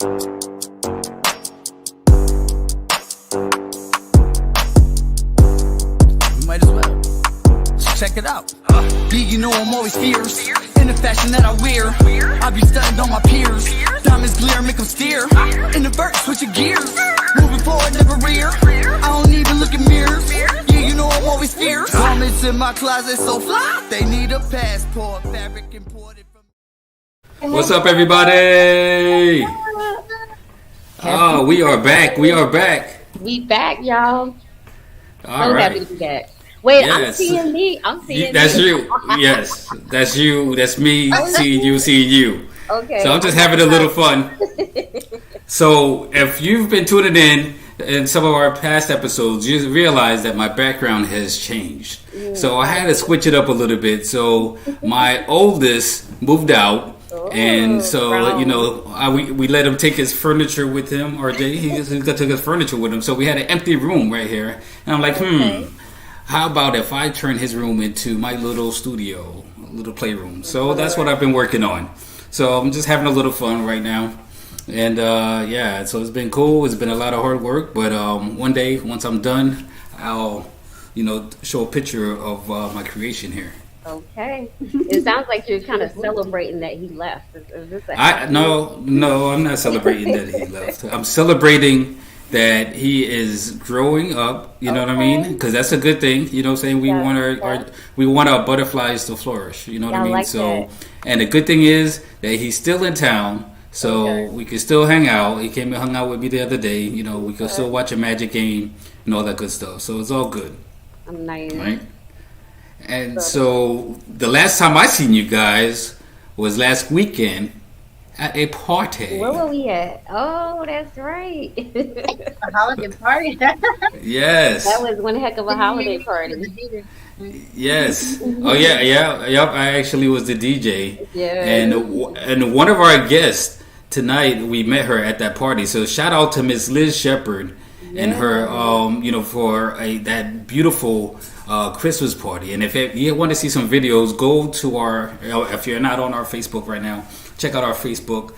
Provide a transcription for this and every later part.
Might as well. Check it out. You know I'm always fierce in the fashion that I wear. I be stunting on my peers. Diamonds glare, make them steer. In the vert, switching gears. Moving forward, never rear. I don't even look in mirrors. Yeah, you know I'm always fierce. Garments in my closet so fly. They need a passport. Fabric imported from. What's up, everybody? Oh, we are back. We are back. We back, y'all. All right. Happy to be back. Wait, Yes. I'm seeing me. I'm seeing That's me. you. Yes, that's you. That's me. Seeing you. Seeing you. Okay. So I'm just having a little fun. So if you've been tuning in some of our past episodes, you realize that my background has changed. So I had to switch it up a little bit. So my oldest moved out. And so, you know, we let him take his furniture with him, or he took his furniture with him. So we had an empty room right here. And I'm like, how about if I turn his room into my little studio, little playroom? So that's what I've been working on. So I'm just having a little fun right now. And yeah, so it's been cool. It's been a lot of hard work. But one day, once I'm done, I'll, show a picture of my creation here. Okay. It sounds like you're kind of celebrating that he left. Is this No, I'm not celebrating that he left. I'm celebrating that he is growing up. You know what I mean? Because that's a good thing. You know what I'm saying? We want our butterflies to flourish. You know what I mean? Like so, that. And the good thing is that he's still in town. So we can still hang out. He came and hung out with me the other day. You know, we can still watch a Magic game and all that good stuff. So it's all good. Nice. Right? And so the last time I seen you guys was last weekend at a party. Where were we at? Oh, that's right. A holiday party. Yes. That was one heck of a holiday party. Yes. Oh yeah. Yep. I actually was the DJ. Yeah. And one of our guests tonight, we met her at that party. So shout out to Miss Liz Shepherd and her, for that beautiful Christmas party. And if you want to see some videos, go to our. If you're not on our Facebook right now, check out our Facebook,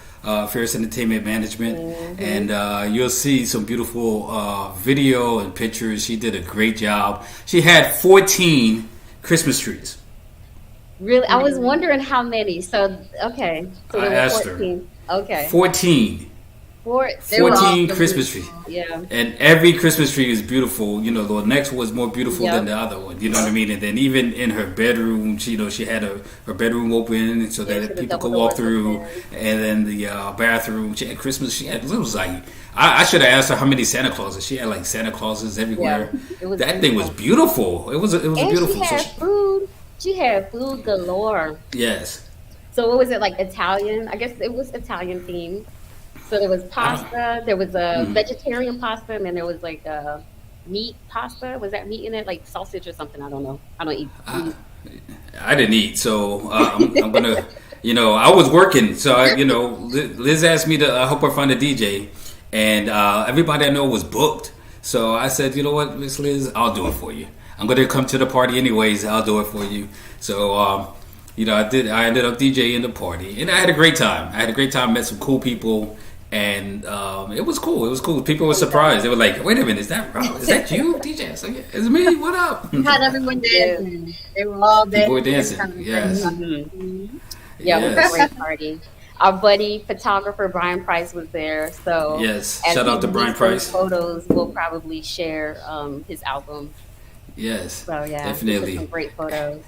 Fierce Entertainment Management, and you'll see some beautiful video and pictures. She did a great job. She had 14 Christmas trees. Really? I was wondering how many. So, okay. So I there were asked 14. Okay. 14 Christmas trees. Yeah. And every Christmas tree is beautiful. You know, the next was more beautiful than the other one. You know what I mean? And then even in her bedroom, she had her bedroom open so that people could walk through. And then the bathroom, she had Christmas. It was like, I should have asked her how many Santa Clauses. She had like Santa Clauses everywhere. Yeah, that thing was beautiful. It was beautiful. She had food. She had food galore. Yes. So what was it, like Italian? I guess it was Italian themed. So there was pasta, there was a vegetarian pasta, and then there was like a meat pasta. Was that meat in it? Like sausage or something? I don't know. I don't eat meat. I didn't eat, so I'm going to, I was working. So, Liz asked me to help her find a DJ, and everybody I know was booked. So I said, you know what, Miss Liz, I'll do it for you. I'm going to come to the party anyways. I'll do it for you. So, I ended up DJing the party, and I had a great time. Met some cool people. And it was cool. People were surprised. They were like, "Wait a minute, is that Rob? Is that you, DJ?" I was like, "Yeah, it's me. What up?" Had everyone dancing. They were all dancing. People were dancing. Yes. Yeah, it was a great party. Our buddy photographer Brian Price was there. So yes, shout out to Brian Price. Photos, we'll probably share his album. Yes. So yeah, definitely some great photos.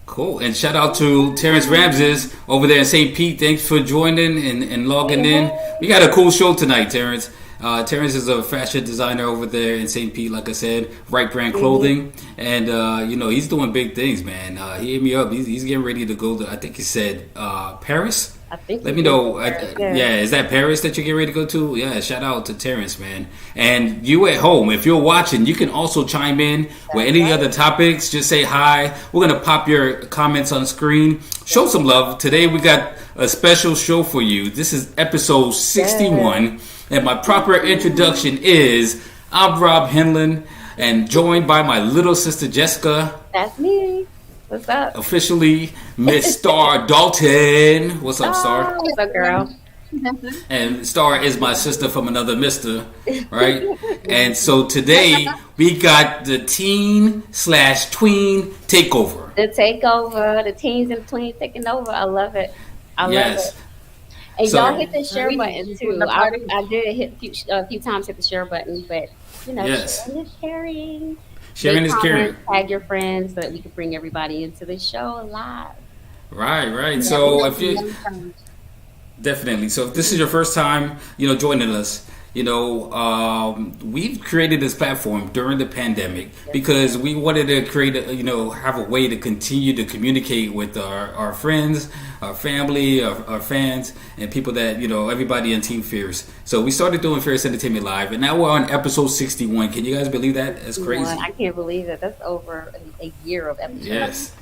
Cool. And shout out to Terrence Ramses over there in St. Pete. Thanks for joining and logging in. We got a cool show tonight, Terrence. Terrence is a fashion designer over there in St. Pete, like I said, Right Brand Clothing. And, he's doing big things, man. He hit me up. He's getting ready to go to, I think he said, Paris. I think. Let me know. Is that Paris that you're getting ready to go to? Yeah, shout out to Terrence, man. And you at home, if you're watching, you can also chime in with any other topics. Just say hi. We're going to pop your comments on screen. Show some love. Today we got a special show for you. This is episode 61. And my proper introduction is, I'm Rob Henlon, and joined by my little sister Jessica. That's me. What's up? Officially, Miss Starr Dalton. What's up, Starr? What's up, girl? And Starr is my sister from another mister, right? And so today we got the teen/tween takeover. The takeover, the teens and tweens taking over. I love it. I love Yes. it. And So y'all hit the share button too. I did hit a few times hit the share button, but yes, sharing is caring. sharing Make is caring. comments, tag your friends so that we can bring everybody into the show live. Right. So if you definitely, so if this is your first time, joining us, we've created this platform during the pandemic because we wanted to create, have a way to continue to communicate with our friends, our family, our fans, and people that, everybody in Team Fierce. So we started doing Fierce Entertainment Live, and now we're on episode 61. Can you guys believe that? That's crazy. I can't believe it. That's over a year of episodes. Yes.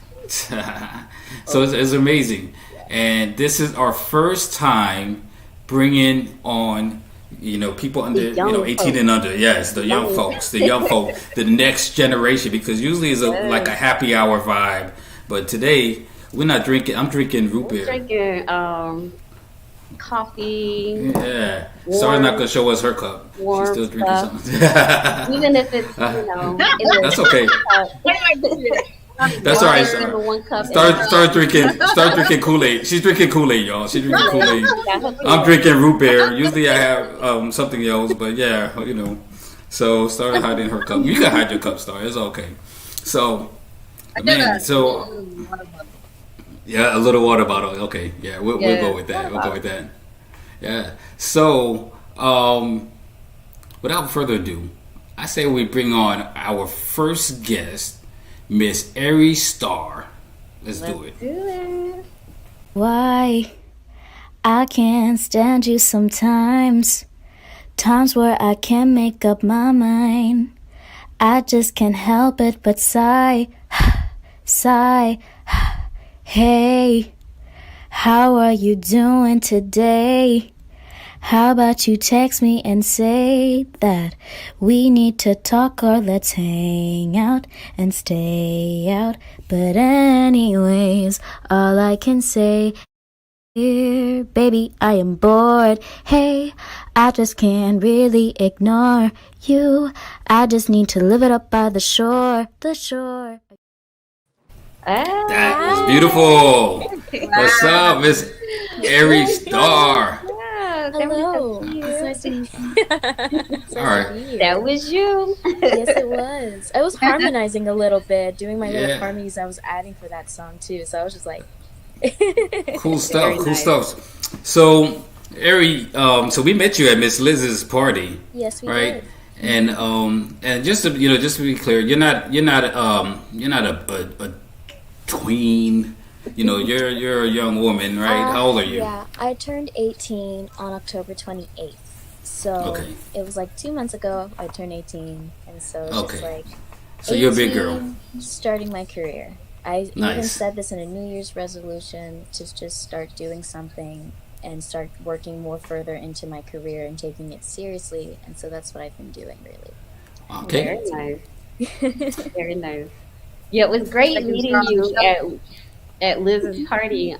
So it's amazing. And this is our first time bringing on people under 18 and under. Yes, the young folks, the next generation, because usually it's like a happy hour vibe, but today we're not drinking. I'm drinking root beer. Drinking coffee. Yeah. Sorry, not gonna show us her cup. She's still drinking something. Even if it's that's okay. That's all right. Start drinking Kool-Aid. She's drinking Kool-Aid, y'all. She's drinking Kool-Aid. I'm drinking root beer. Usually I have something else, but yeah, So start hiding her cup. You can hide your cup, Star. It's okay. So, man, yeah, a little water bottle. Okay, yeah, we'll go with that. We'll go with that. Yeah. So, without further ado, I say we bring on our first guest, Miss Airy Star. Let's do it. Why I can't stand you sometimes. Times where I can't make up my mind. I just can't help it but sigh, sigh. Hey, how are you doing today? How about you text me and say that we need to talk, or let's hang out and stay out. But anyways, all I can say here, baby, I am bored. Hey, I just can't really ignore you. I just need to live it up by the shore, the shore. That was beautiful. What's up, Miss Airy Star? Hello. It's nice to meet you. All right. That was you. Yes, it was. I was harmonizing a little bit, doing my little harmonies I was adding for that song too. So I was just like, cool stuff. So, Airy, so we met you at Miss Liz's party. Yes, we right? did. And just to be clear, you're not a tween. You're a young woman, right? How old are you? Yeah, I turned 18 on October 28th. So it was like 2 months ago I turned 18, and so it's just like, so you're a big girl. Starting my career. I even said this in a New Year's resolution to just start doing something and start working more further into my career and taking it seriously, and so that's what I've been doing, really. Okay. Very nice. Very nice. Yeah, it was great meeting you at Liz's party.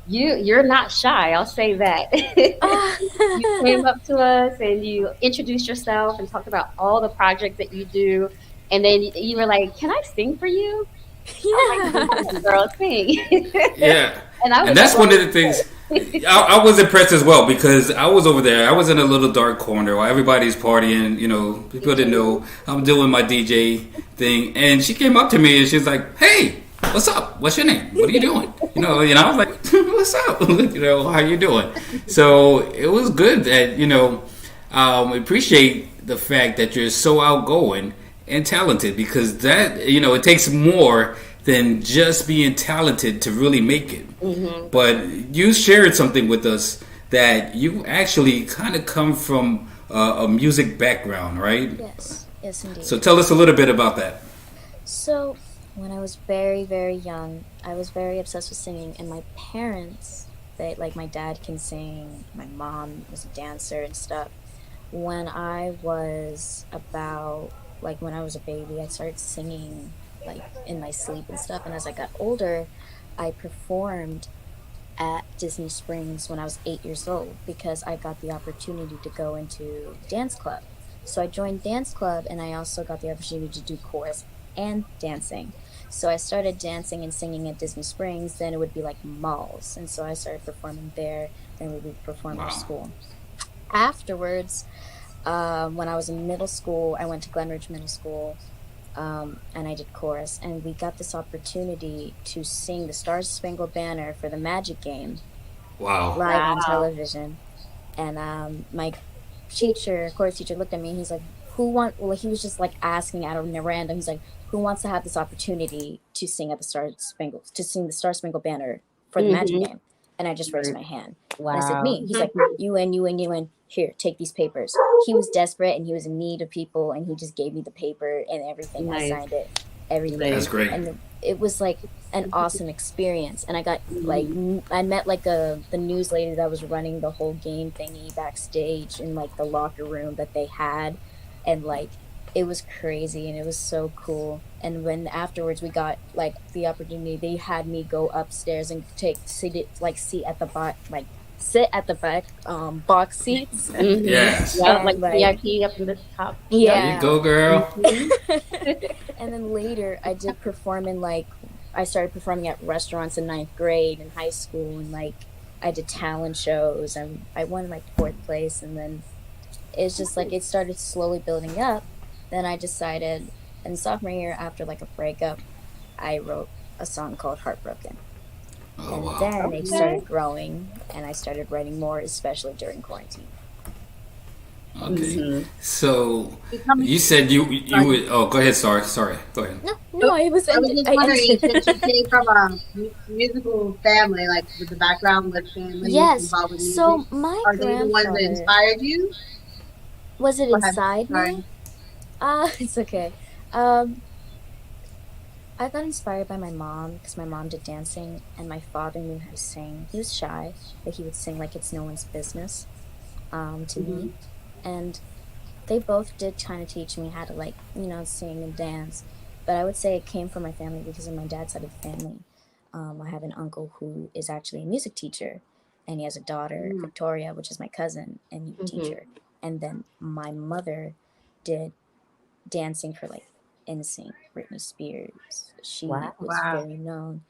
You're not shy, I'll say that. You came up to us and you introduced yourself and talked about all the projects that you do, and then you were like, "Can I sing for you?" Yeah, like, girl, sing. Yeah, and that's one of the things. I was impressed as well, because I was over there. I was in a little dark corner while everybody's partying. People didn't know I'm doing my DJ thing, and she came up to me and she's like, "Hey, what's up? What's your name? What are you doing?" And I was like, "What's up? How you doing?" So it was good that appreciate the fact that you're so outgoing and talented, because that it takes more than just being talented to really make it. Mm-hmm. But you shared something with us that you actually kind of come from a music background, right? Yes, indeed. So tell us a little bit about that. So when I was very, very young, I was very obsessed with singing, and my parents, my dad can sing, my mom was a dancer and stuff. When I was when I was a baby, I started singing in my sleep and stuff, and as I got older, I performed at Disney Springs when I was 8 years old because I got the opportunity to go into dance club. So I joined dance club, and I also got the opportunity to do chorus and dancing. So I started dancing and singing at Disney Springs. Then it would be like malls, and so I started performing there. Then we would perform at school. Afterwards, when I was in middle school, I went to Glenridge Middle School, and I did chorus. And we got this opportunity to sing the Star Spangled Banner for the Magic game live on television. And my chorus teacher, looked at me and he's like, he was just like asking out of random. He's like, who wants to have this opportunity to sing the Star Spangled Banner for the Magic game? And I just raised my hand. Wow. And I said, me. He's like, you and here, take these papers. He was desperate and he was in need of people, and he just gave me the paper and everything. Nice. I signed it, everything. That's great. And it was like an awesome experience. And I got like, I met like the news lady that was running the whole game thingy backstage in like the locker room that they had. And like, it was crazy and it was so cool. And when afterwards we got like the opportunity, they had me go upstairs and sit at the back, box seats. Yes. Yeah, like VIP up in the top. Yeah. There you go, girl. And then later I started performing at restaurants in 9th grade in high school, and like I did talent shows and I won like 4th place. And then it's just like it started slowly building up. Then I decided in sophomore year, after like a breakup, I wrote a song called Heartbroken. And then it started growing, and I started writing more, especially during quarantine. Okay. So you said you would. Oh, go ahead. Sorry. Go ahead. No, I was just wondering, since you came from a musical family, like with the background with family involved with music, so my are they the ones that inspired you? Was it inside me? It's okay. I got inspired by my mom because my mom did dancing, and my father knew how to sing. He was shy, but he would sing like it's no one's business to me. And they both did kind of teach me how to like, sing and dance. But I would say it came from my family because of my dad's side of the family. I have an uncle who is actually a music teacher, and he has a daughter, Victoria, which is my cousin, and a teacher. And then my mother did dancing for like NSYNC, Britney Spears. She was very known,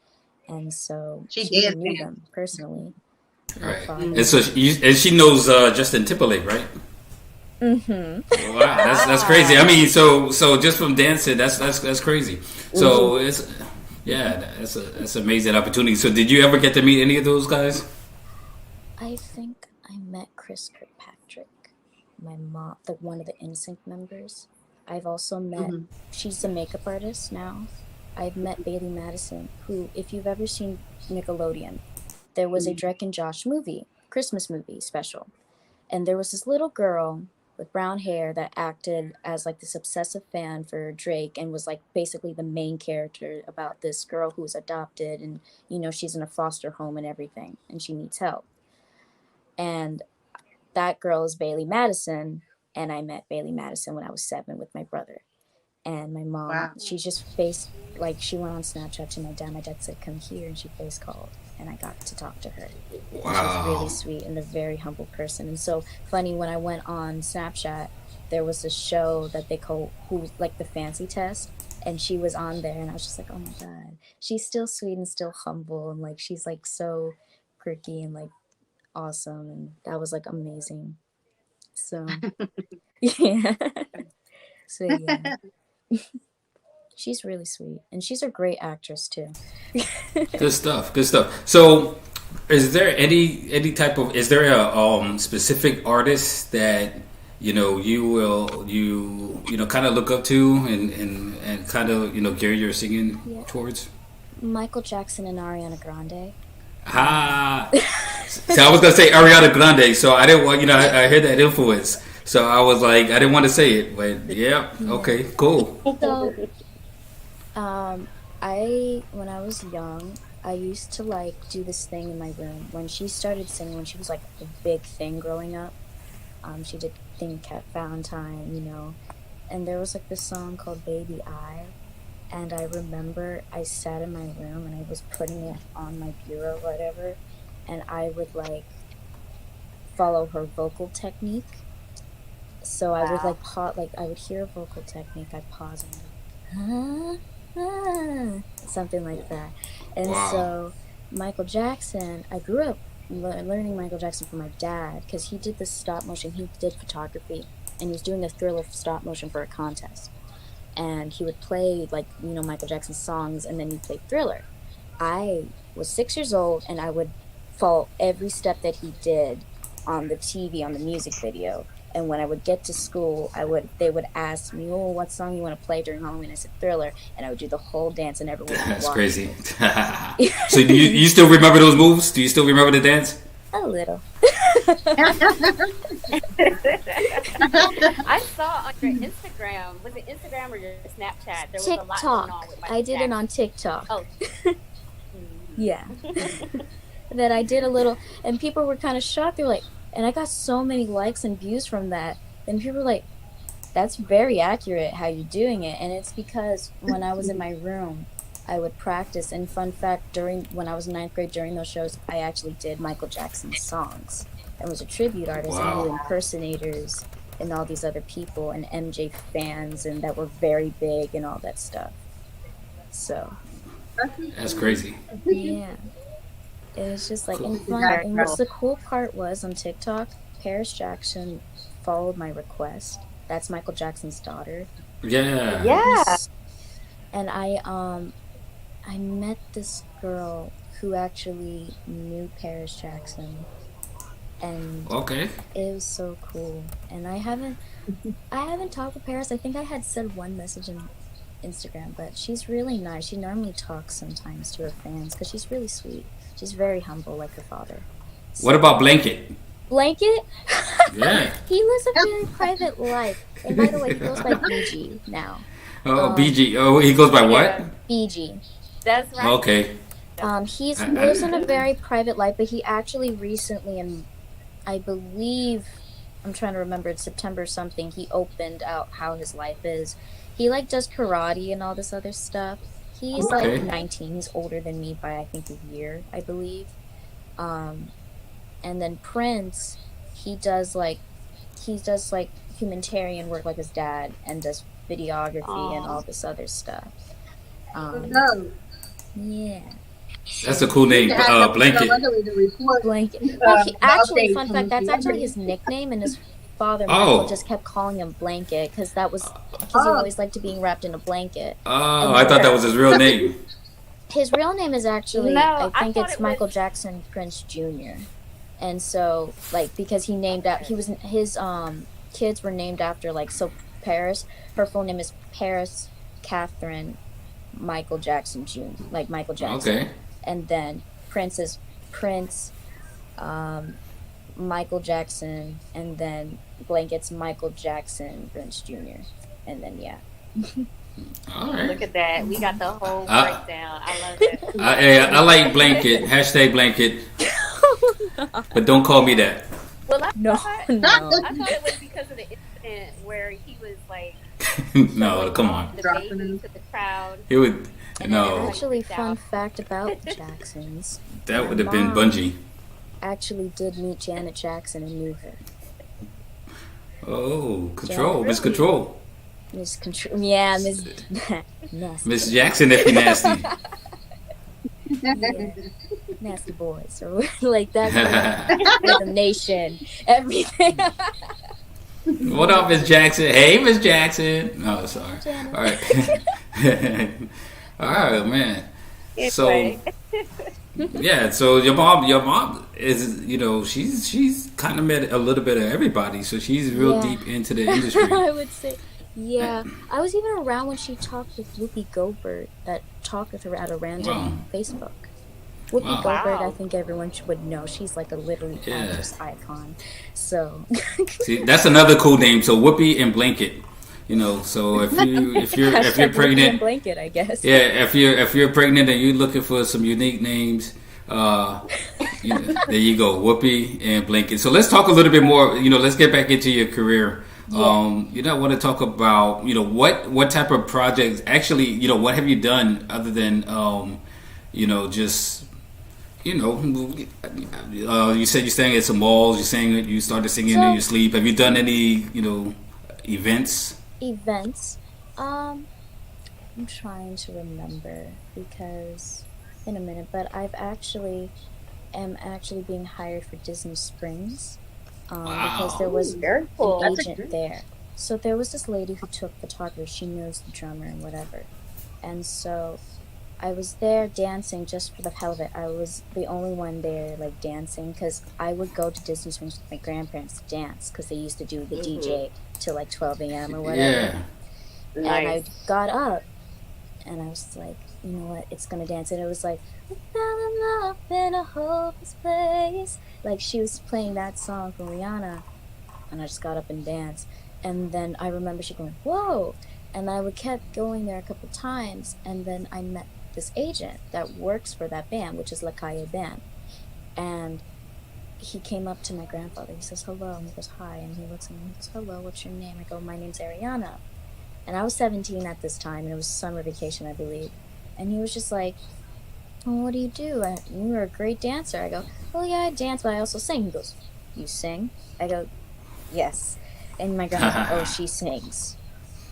and so she knew them personally. Right, and so she knows Justin Timberlake, right? Mm-hmm. Wow, that's crazy. I mean, so just from dancing, that's crazy. So it's that's an amazing opportunity. So did you ever get to meet any of those guys? I think I met Chris Kirkpatrick, my mom, one of the NSYNC members. I've also met, she's a makeup artist now. I've met Bailey Madison, who, if you've ever seen Nickelodeon, there was a Drake and Josh movie, Christmas movie special. And there was this little girl with brown hair that acted as like this obsessive fan for Drake and was like basically the main character about this girl who was adopted, and, she's in a foster home and everything, and she needs help. And that girl is Bailey Madison. And I met Bailey Madison when I was 7 with my brother. And my mom, she just she went on Snapchat to my dad. My dad said, come here. And she face called. And I got to talk to her. Wow. She's really sweet and a very humble person. And so funny, when I went on Snapchat, there was a show that they call, the Fancy Test. And she was on there. And I was just like, oh my God. She's still sweet and still humble. And like, she's like so quirky and like awesome. And that was like amazing. So, yeah. She's really sweet, and she's a great actress too. Good stuff. So, is there any type of, is there a specific artist that you will kind of look up to and kind of gear your singing towards? Michael Jackson and Ariana Grande. So I was gonna say Ariana Grande, so I didn't want, I heard that influence, so I was like, I didn't want to say it, but okay, cool. So, when I was young, I used to like do this thing in my room. When she started singing, when she was like a big thing growing up, she did Thing Cat Valentine, and there was like this song called Baby I. And I remember I sat in my room and I was putting it on my bureau or whatever, and I would like follow her vocal technique. So I would like I would hear a vocal technique, I'd pause and something like that. And so Michael Jackson, I grew up learning Michael Jackson from my dad because he did this stop motion. He did photography, and he was doing a Thriller stop motion for a contest. And he would play like, you know, Michael Jackson's songs, and then he'd play Thriller. I was 6 years old, and I would follow every step that he did on the TV, on the music video. And when I would get to school, they would ask me, "Oh, what song you want to play during Halloween?" I said Thriller, and I would do the whole dance, and everyone would watch. That's crazy. So do you still remember those moves? Do you still remember the dance? A little. I saw on your Instagram, was it Instagram or your Snapchat? There was TikTok. a lot going on with Michael I did Jackson. it on TikTok. Oh. Yeah. That I did a little, and people were kind of shocked. They were like, and I got so many likes and views from that. And people were like, that's very accurate how you're doing it. And it's because when I was in my room, I would practice. And fun fact, when I was in 9th grade, during those shows, I actually did Michael Jackson's songs and was a tribute artist. Wow. And knew impersonators and all these other people and MJ fans and that were very big and all that stuff. So. That's crazy. Yeah. It was just like, and fun. And what's the cool part was on TikTok, Paris Jackson followed my request. That's Michael Jackson's daughter. Yeah. Yeah. And I met this girl who actually knew Paris Jackson. And Okay. it was so cool. And I haven't talked with Paris. I think I had said one message in Instagram, but she's really nice. She normally talks sometimes to her fans because she's really sweet. She's very humble, like her father. So, What about Blanket? Blanket? Yeah. He lives a very private life. And by the way, he goes by BG now. Oh, BG. Oh, he goes by what? Yeah. BG. That's right. Okay. He lives in a very private life, but he actually recently, and I believe, I'm trying to remember, it's September something, he opened out how his life is. He like does karate and all this other stuff. He's Okay. like 19. He's older than me by I think a year, I believe. And then Prince, he does like humanitarian work like his dad, and does videography and all this other stuff. Yeah. That's a cool name. Blanket. Blanket. Well, actually, fun fact, that's actually his nickname, and his father Michael just kept calling him Blanket because he always liked to being wrapped in a blanket. Oh, I thought that was his real name. His real name is actually, No, I I think thought it's it Michael was- Jackson Prince Jr. And so, like, because he named out, his kids were named after, like, so Paris, her full name is Paris Catherine Michael Jackson Jr., like Michael Jackson. Okay. And then Prince is Prince Michael Jackson, and then Blanket's Michael Jackson Prince Jr. And then, yeah. All right. Look at that. We got the whole breakdown. I love it. I like Blanket. Hashtag Blanket. But don't call me that. Well, I No, thought, no. I thought it was because of the incident where he was like No, come on. the baby to the crowd. It would. And No, actually, fun fact about the Jacksons, that would have been Mom Bungie. actually did meet Janet Jackson and knew her. Oh, Control. Yeah, Miss really. Control. Miss Control. Yeah, Miss. Nasty. Miss Jackson, if you nasty. Yeah. Nasty boys. Or like that. The nation. Everything. What up, Miss Jackson? Hey, Miss Jackson. No, sorry. Janet. All right. All right, man. So, Anyway. yeah. So your mom is, she's kind of met a little bit of everybody. So she's real Yeah. deep into the industry. I would say. Yeah. I was even around when she talked with Whoopi Goldberg, talked with her at a random Facebook. Whoopi Wow. Goldberg, Wow. I think everyone would know. She's like a literally Yeah. actress icon. So. See, that's another cool name. So Whoopi and Blanket. So if you're Hashtag pregnant, blanket, I guess. yeah, if you're pregnant and you're looking for some unique names, there you go, Whoopi and Blanket. So let's talk a little bit more. Let's get back into your career. Yeah. I want to talk about what type of projects actually what have you done other than just You said you sang at some malls. You started singing in your sleep. Have you done any, events? Events. I'm trying to remember because in a minute, but am actually being hired for Disney Springs. Because there was Very cool. an agent there. So there was this lady who took photography. She knows the drummer and whatever. And so I was there dancing just for the hell of it. I was the only one there, like, dancing, because I would go to Disney Springs with my grandparents to dance, because they used to do the DJ till, like, 12 a.m. or whatever. Yeah. And I got up, and I was like, you know what, it's gonna dance. And it was like, we fell in love in a hopeless place. Like, she was playing that song from Rihanna, and I just got up and danced. And then I remember she going, whoa! And I would kept going there a couple times, and then I met this agent that works for that band, which is La Calle Band. And he came up to my grandfather. He says, hello. And he goes, hi. And he looks at me and he goes, hello, what's your name? I go, my name's Ariana. And I was 17 at this time, and it was summer vacation, I believe. And he was just like, well, what do? You were a great dancer. I go, well, yeah, I dance, but I also sing. He goes, you sing? I go, yes. And my grandma goes, oh, she sings.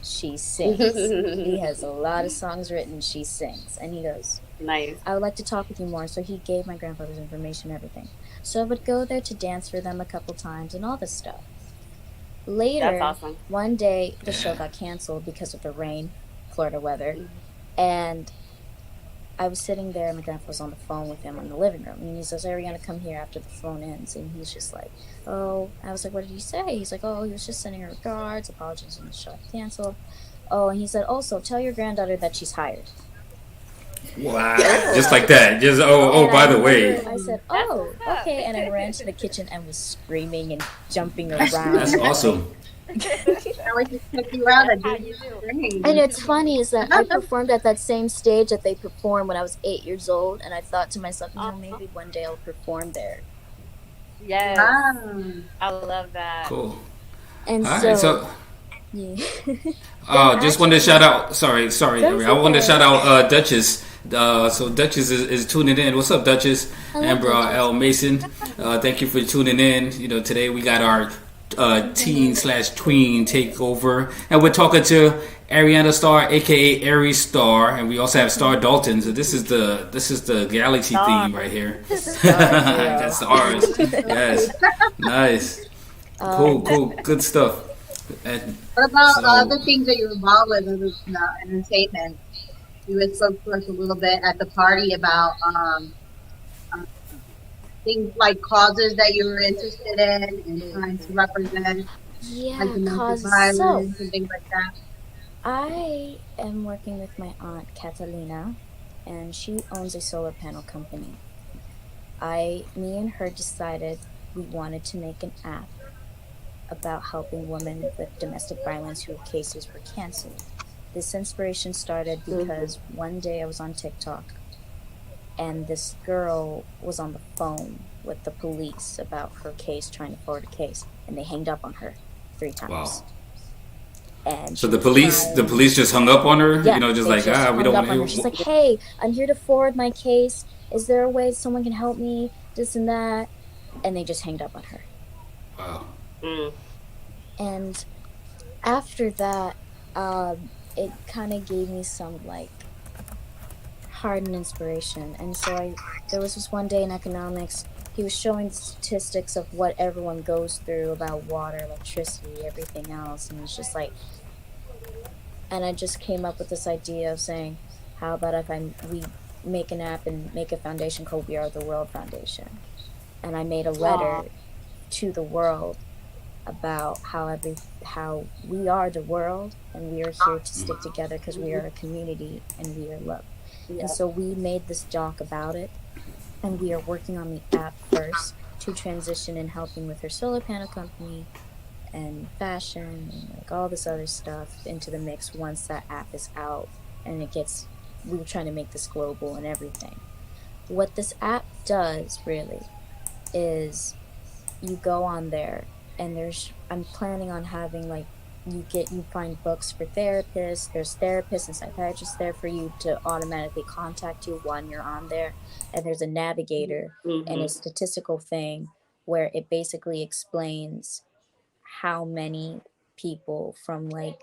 She sings. He has a lot of songs written. She sings. And he goes, nice. I would like to talk with you more. So he gave my grandfather's information and everything. So I would go there to dance for them a couple times and all this stuff. Later, That's awesome. One day, the show got canceled because of the rain, Florida weather. And I was sitting there, and my grandpa was on the phone with him in the living room. And he says, Ariana, come here after the phone ends. And he's just like, oh. I was like, what did he say? He's like, oh, he was just sending her regards, apologies on the show canceled. Oh, and he said, also, tell your granddaughter that she's hired. Wow. Just like that. Just, by the way. I said, oh, okay. And I ran to the kitchen and was screaming and jumping around. That's awesome. I was just looking around and And it's funny is that I performed at that same stage that they performed when I was 8 years old, and I thought to myself, maybe one day I'll perform there. Yes. Wow. I love that. Cool. And All right, so yeah. just wanted to shout out. Sorry, Harry. I wanted to shout out Duchess. So Duchess is tuning in. What's up, Duchess? Amber L. Mason. Thank you for tuning in. Today we got our teen/tween takeover, and we're talking to Mirandas Story, aka Airy Star, and we also have Starr Dalton. So this is the galaxy theme right here. That's ours. Yes, nice, cool, good stuff. And what about other things that you're involved with in entertainment? You had spoke to us a little bit at the party about things like causes that you were interested in and trying to represent, like domestic violence and things like that. I am working with my aunt Catalina, and she owns a solar panel company. Me and her decided we wanted to make an app about helping women with domestic violence whose cases were canceled. This inspiration started because one day I was on TikTok, and this girl was on the phone with the police about her case, trying to forward a case, and they hanged up on her 3 times. Wow. And so the police just hung up on her? Yeah, just like, we don't want to hear. She's like, hey, I'm here to forward my case. Is there a way someone can help me? This and that. And they just hanged up on her. Wow. And after that, it kind of gave me some, heart and inspiration. And so there was this one day in economics, he was showing statistics of what everyone goes through about water, electricity, everything else. And it's just like, and I just came up with this idea of saying, how about if we make an app and make a foundation called We Are the World Foundation? And I made a letter to the world about how we are the world, and we are here to stick together because we are a community and we are love. And so we made this doc about it, and we are working on the app first to transition and helping with her solar panel company and fashion and all this other stuff into the mix once that app is out and we were trying to make this global and everything. What this app does really is you go on there, and I'm planning on having you find books for therapists. There's therapists and psychiatrists there for you to automatically contact you when you're on there. And there's a navigator and a statistical thing where it basically explains how many people from, like,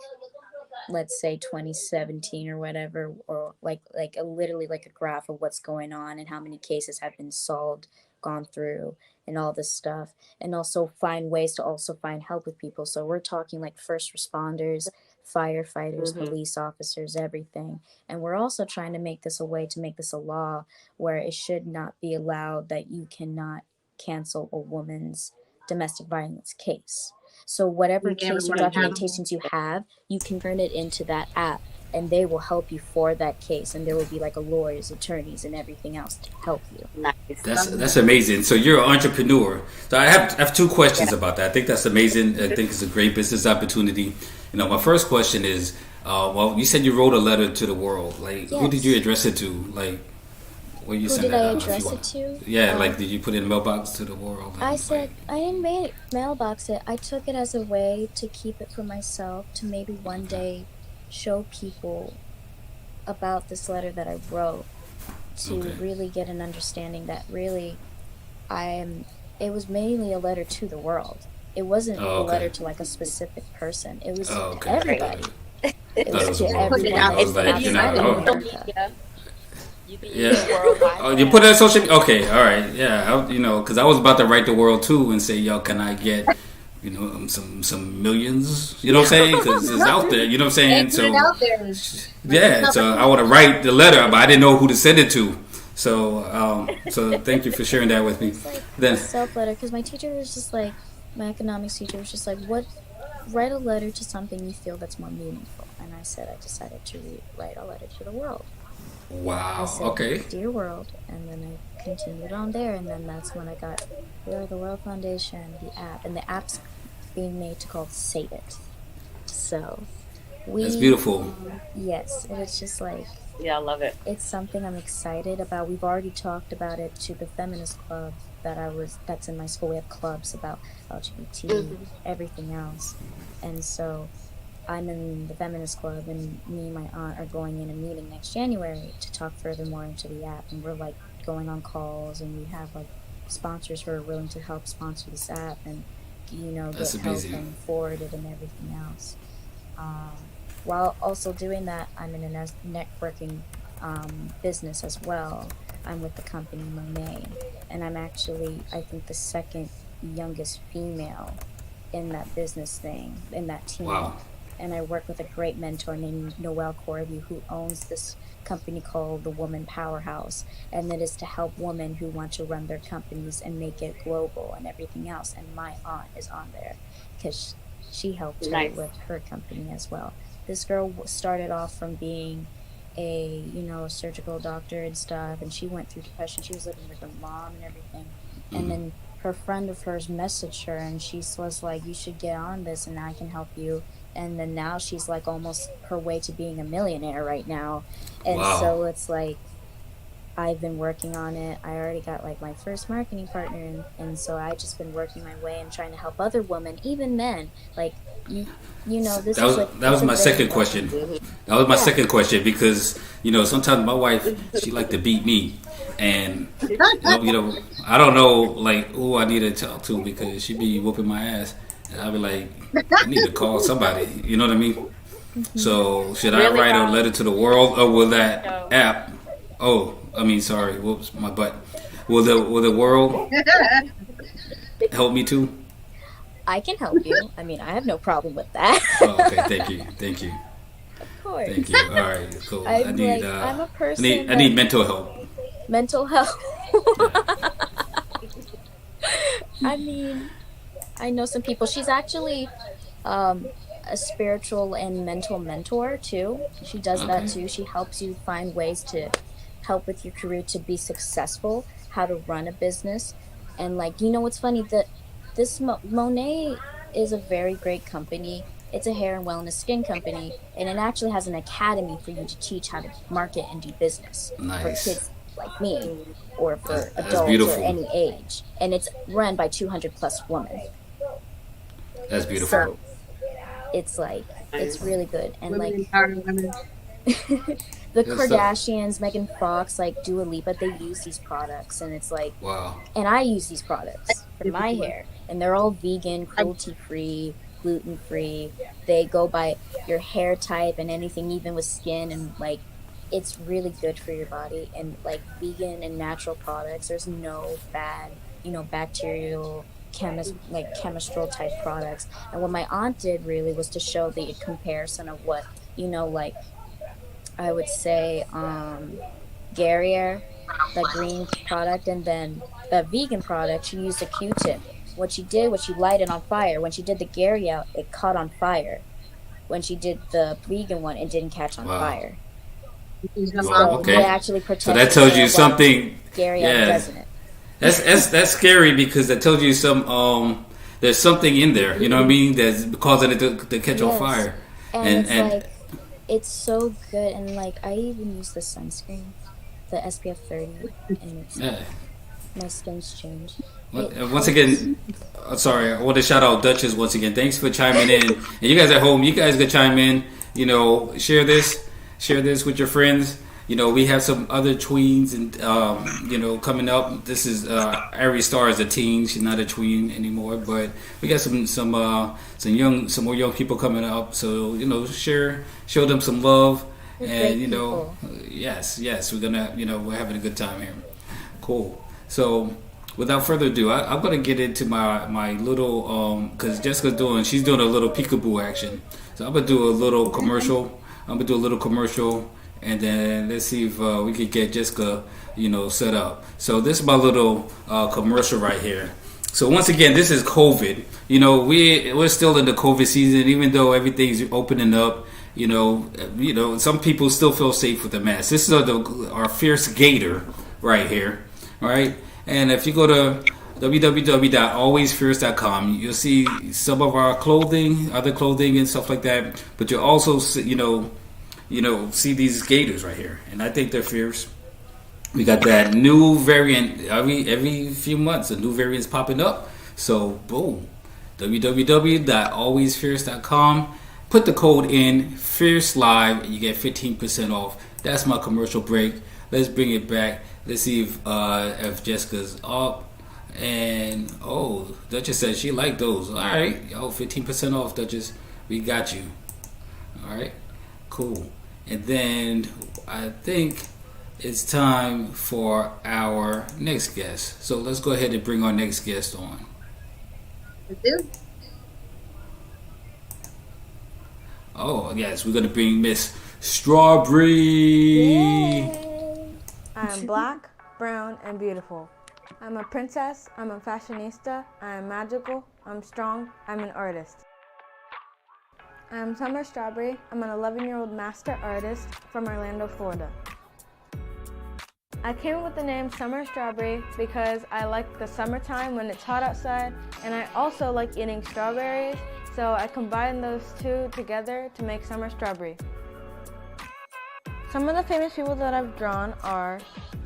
let's say 2017 or whatever, or like a literally like a graph of what's going on and how many cases have been solved, gone through, and all this stuff, and also find ways to also find help with people. So we're talking like first responders, firefighters, police officers, everything. And we're also trying to make this a way to make this a law where it should not be allowed that you cannot cancel a woman's domestic violence case. So whatever case or documentations you have, you can turn it into that app, and they will help you for that case. And there will be like a lawyers, attorneys, and everything else to help you. Nice. That's amazing. So you're an entrepreneur. So I have two questions about that. I think that's amazing. I think it's a great business opportunity. You know, my first question is, well, you said you wrote a letter to the world. Like, who did you address it to? Like, where you send Who did that I out, address it to? Yeah, like, did you put it in a mailbox to the world? I said, I didn't mailbox it. I took it as a way to keep it for myself, to maybe one day show people about this letter that I wrote, to really get an understanding that really it was mainly a letter to the world. It wasn't a letter to like a specific person. It was to everybody. It was to everybody. It's like, you know, worldwide. Oh, you put it on social media? Okay, all right. Yeah, you know, because I was about to write the world too and say, yo, can I get, you know, some millions? You know what I'm saying? Because it's out there. You know what I'm saying? So yeah, so I want to write the letter, but I didn't know who to send it to. So so thank you for sharing that with me. It's like Then a self letter, because my teacher was just like, my economics teacher was just like, write a letter to something you feel that's more meaningful. And I said, I decided to write a letter to the world. wow. I said, Okay. Dear World, and then I continued on there, and then that's when I got We Are the World Foundation, the app, and the app's being made to called SaveIt. So That's beautiful. Yes, and it's just like, Yeah, I love it. it's something I'm excited about. We've already talked about it to the feminist club that's in my school. We have clubs about LGBT, everything else. And so I'm in the feminist club, and me and my aunt are going in a meeting next January to talk furthermore into the app. And we're like going on calls, and we have like sponsors who are willing to help sponsor this app and, you know, That's get help amazing. and forward it and everything else. While also doing that, I'm in a networking business as well. I'm with the company Monet, and I'm actually, I think, the second youngest female in that business thing, in that team. Wow. And I work with a great mentor named Noelle Corby, who owns this company called the Woman Powerhouse, and that is to help women who want to run their companies and make it global and everything else. And my aunt is on there because she helped her with her company as well. This girl started off from being a surgical doctor and stuff, and she went through depression. She was living with her mom and everything, and then her friend of hers messaged her, and she was like, you should get on this and I can help you. And then now she's like almost her way to being a millionaire right now. And so it's like, I've been working on it. I already got like my first marketing partner, and so I've just been working my way and trying to help other women, even men. Like, you know, this that was my second question. That was my second question, because, you know, sometimes my wife, she like to beat me, and you know, I don't know like who I need to talk to, because she be whooping my ass, and I'll be like, I need to call somebody. You know what I mean? So should I write a letter to the world, or will that app? Oh, I mean, sorry, whoops, my butt. Will the world help me too? I can help you. I mean, I have no problem with that. Oh, okay, thank you. Of course. Thank you. All right, cool. I'm a person. I need mental help. Mental health. I mean, I know some people. She's actually a spiritual and mental mentor too. She does that too. She helps you find ways to help with your career to be successful, how to run a business. And like, you know what's funny, that this Monet is a very great company. It's a hair and wellness skin company, and it actually has an academy for you to teach how to market and do business for kids like me, or for adults or any age. And it's run by 200 plus women. That's beautiful. So it's like it's really good. And Women like empowering women. the Good stuff. Kardashians, Megan Fox, like Dua Lipa, they use these products, and it's like, Wow. and I use these products for my hair, and they're all vegan, cruelty free, gluten free. They go by your hair type and anything, even with skin, and like it's really good for your body. And like vegan and natural products, there's no bad, bacterial chemistry type products. And what my aunt did really was to show the comparison of what, like I would say Garrier, the green product, and then the vegan product, she used a Q-tip. What she did was she lighted on fire. When she did the Garrier, it caught on fire. When she did the vegan one, it didn't catch on fire. Wow, okay. It actually protects. So that tells you something. Garrier doesn't. That's scary, because that tells you there's something in there. You know what I mean? That's causing it to catch on fire. And it's like it's so good. And like I even use the sunscreen, the SPF 30, and it's my skin's changed. Once again, sorry, I want to shout out Duchess once again. Thanks for chiming in. And you guys at home, you guys can chime in. Share this with your friends. We have some other tweens and coming up. This is Airy Star is a teen. She's not a tween anymore, but we got some more young people coming up. So show them some love, and yes, we're gonna we're having a good time here. Cool. So without further ado, I'm gonna get into my little because she's doing a little peekaboo action. So I'm gonna do a little commercial. And then let's see if we could get Jessica, set up. So this is my little commercial right here. So once again, this is COVID. We're still in the COVID season, even though everything's opening up. Some people still feel safe with the mask. This is our Fierce Gator right here, all right? And if you go to www.alwaysfierce.com, you'll see some of our other clothing and stuff like that. But you'll also see these gators right here, and I think they're fierce. We got that new variant every few months. A new variant's popping up. So boom, www.alwaysfierce.com. Put the code in Fierce Live, and you get 15% off. That's my commercial break. Let's bring it back. Let's see if Jessica's up. And Duchess says she liked those. All right, 15% off, Duchess. We got you. All right, cool. And then I think it's time for our next guest. So let's go ahead and bring our next guest on. Oh yes, we're gonna bring Miss Strawbree. Yay. I'm black, brown, and beautiful. I'm a princess, I'm a fashionista, I am magical, I'm strong, I'm an artist. I'm Sumerstrawbree. I'm an 11-year-old master artist from Orlando, Florida. I came up with the name Sumerstrawbree because I like the summertime when it's hot outside, and I also like eating strawberries, so I combined those two together to make Sumerstrawbree. Some of the famous people that I've drawn are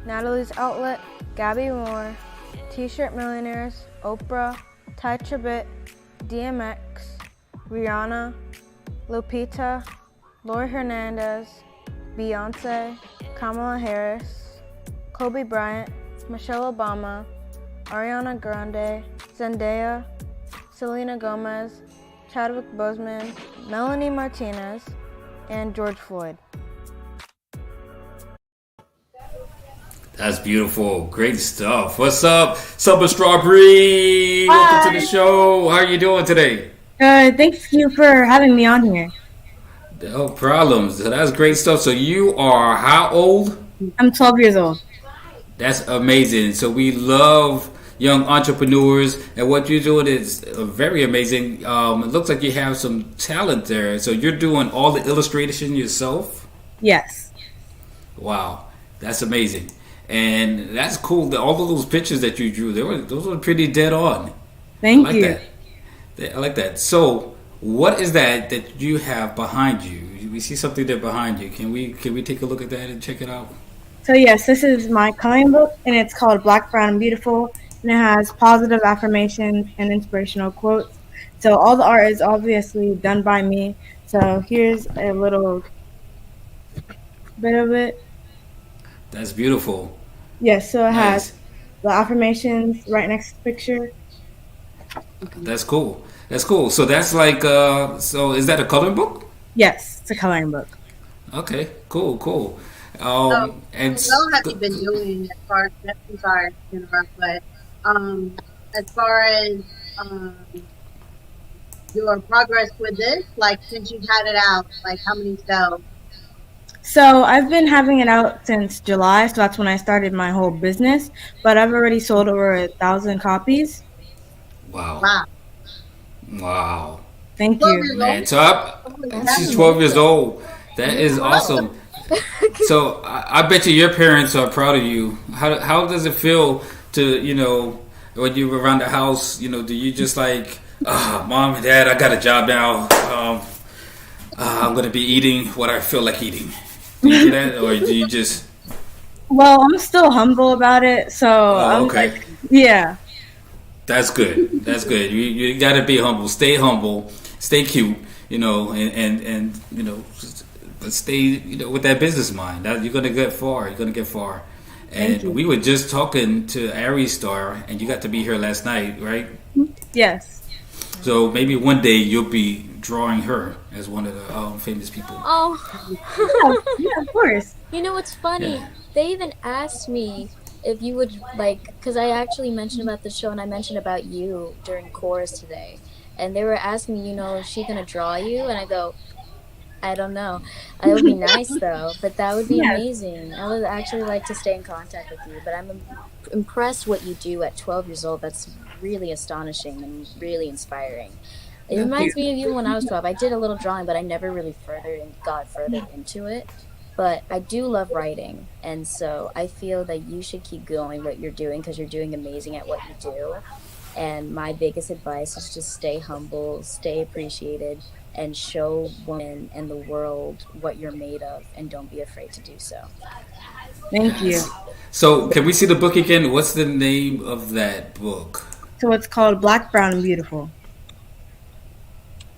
Natalie's Outlet, Gabby Moore, T-Shirt Millionaires, Oprah, Ty Tribbett, DMX, Rihanna, Lupita, Lori Hernandez, Beyonce, Kamala Harris, Kobe Bryant, Michelle Obama, Ariana Grande, Zendaya, Selena Gomez, Chadwick Boseman, Melanie Martinez, and George Floyd. That's beautiful. Great stuff. What's up, Sumerstrawbree? Welcome to the show. How are you doing today? Good. Thank you for having me on here. No problems. That's great stuff. So you are how old? I'm 12 years old. That's amazing. So we love young entrepreneurs, and what you're doing is very amazing. It looks like you have some talent there. So you're doing all the illustration yourself? Yes. Wow. That's amazing. And that's cool. All of those pictures that you drew, those were pretty dead on. Thank you. I like that. So, what is that you have behind you? We see something there behind you. Can we take a look at that and check it out? So yes, this is my coloring book, and it's called Black, Brown, and Beautiful, and it has positive affirmations and inspirational quotes. So all the art is obviously done by me. So here's a little bit of it. That's beautiful. Yes, so it has Nice. the affirmations right next to the picture. That's cool. That's cool. So that's like, so is that a coloring book? Yes, it's a coloring book. Okay, cool, cool. So, And how well have you been doing as far as, I'm sorry to interrupt, but as far as um, your progress with this, like since you've had it out, like how many sales? So I've been having it out since July, so that's when I started my whole business. But I've already sold over 1,000 copies. wow, Wow. wow, Thank 12 you. years man. old? So That's she's 12 years amazing. old. That is awesome. So I bet you your parents are proud of you. How does it feel to, when you're around the house, do you just like, mom and dad, I got a job now. I'm gonna be eating what I feel like eating. Do you do that, or do you just? Well, I'm still humble about it, so Oh, I'm okay. like, yeah. That's good. That's good. You got to be humble, stay cute, and but stay, with that business mind. That you're gonna get far. You're gonna get far. Thank you. And we were just talking to Airy Star, and you got to be here last night, right? Yes. So maybe one day you'll be drawing her as one of the famous people. Oh, Yeah, of course. you know what's funny? Yeah. They even asked me if you would like, because I actually mentioned about the show and I mentioned about you during chorus today, and they were asking me, is she gonna draw you? And I go, I don't know. It would be nice though, but that would be Yes. amazing. I would actually like to stay in contact with you, but I'm impressed what you do at 12 years old. That's really astonishing and really inspiring. It reminds me of you when I was 12. I did a little drawing, but I never really got further into it. But I do love writing, and so I feel that you should keep going what you're doing because you're doing amazing at what you do. And my biggest advice is just stay humble, stay appreciated, and show women and the world what you're made of, and don't be afraid to do so. Thank you. So can we see the book again? What's the name of that book? So it's called Black, Brown, and Beautiful.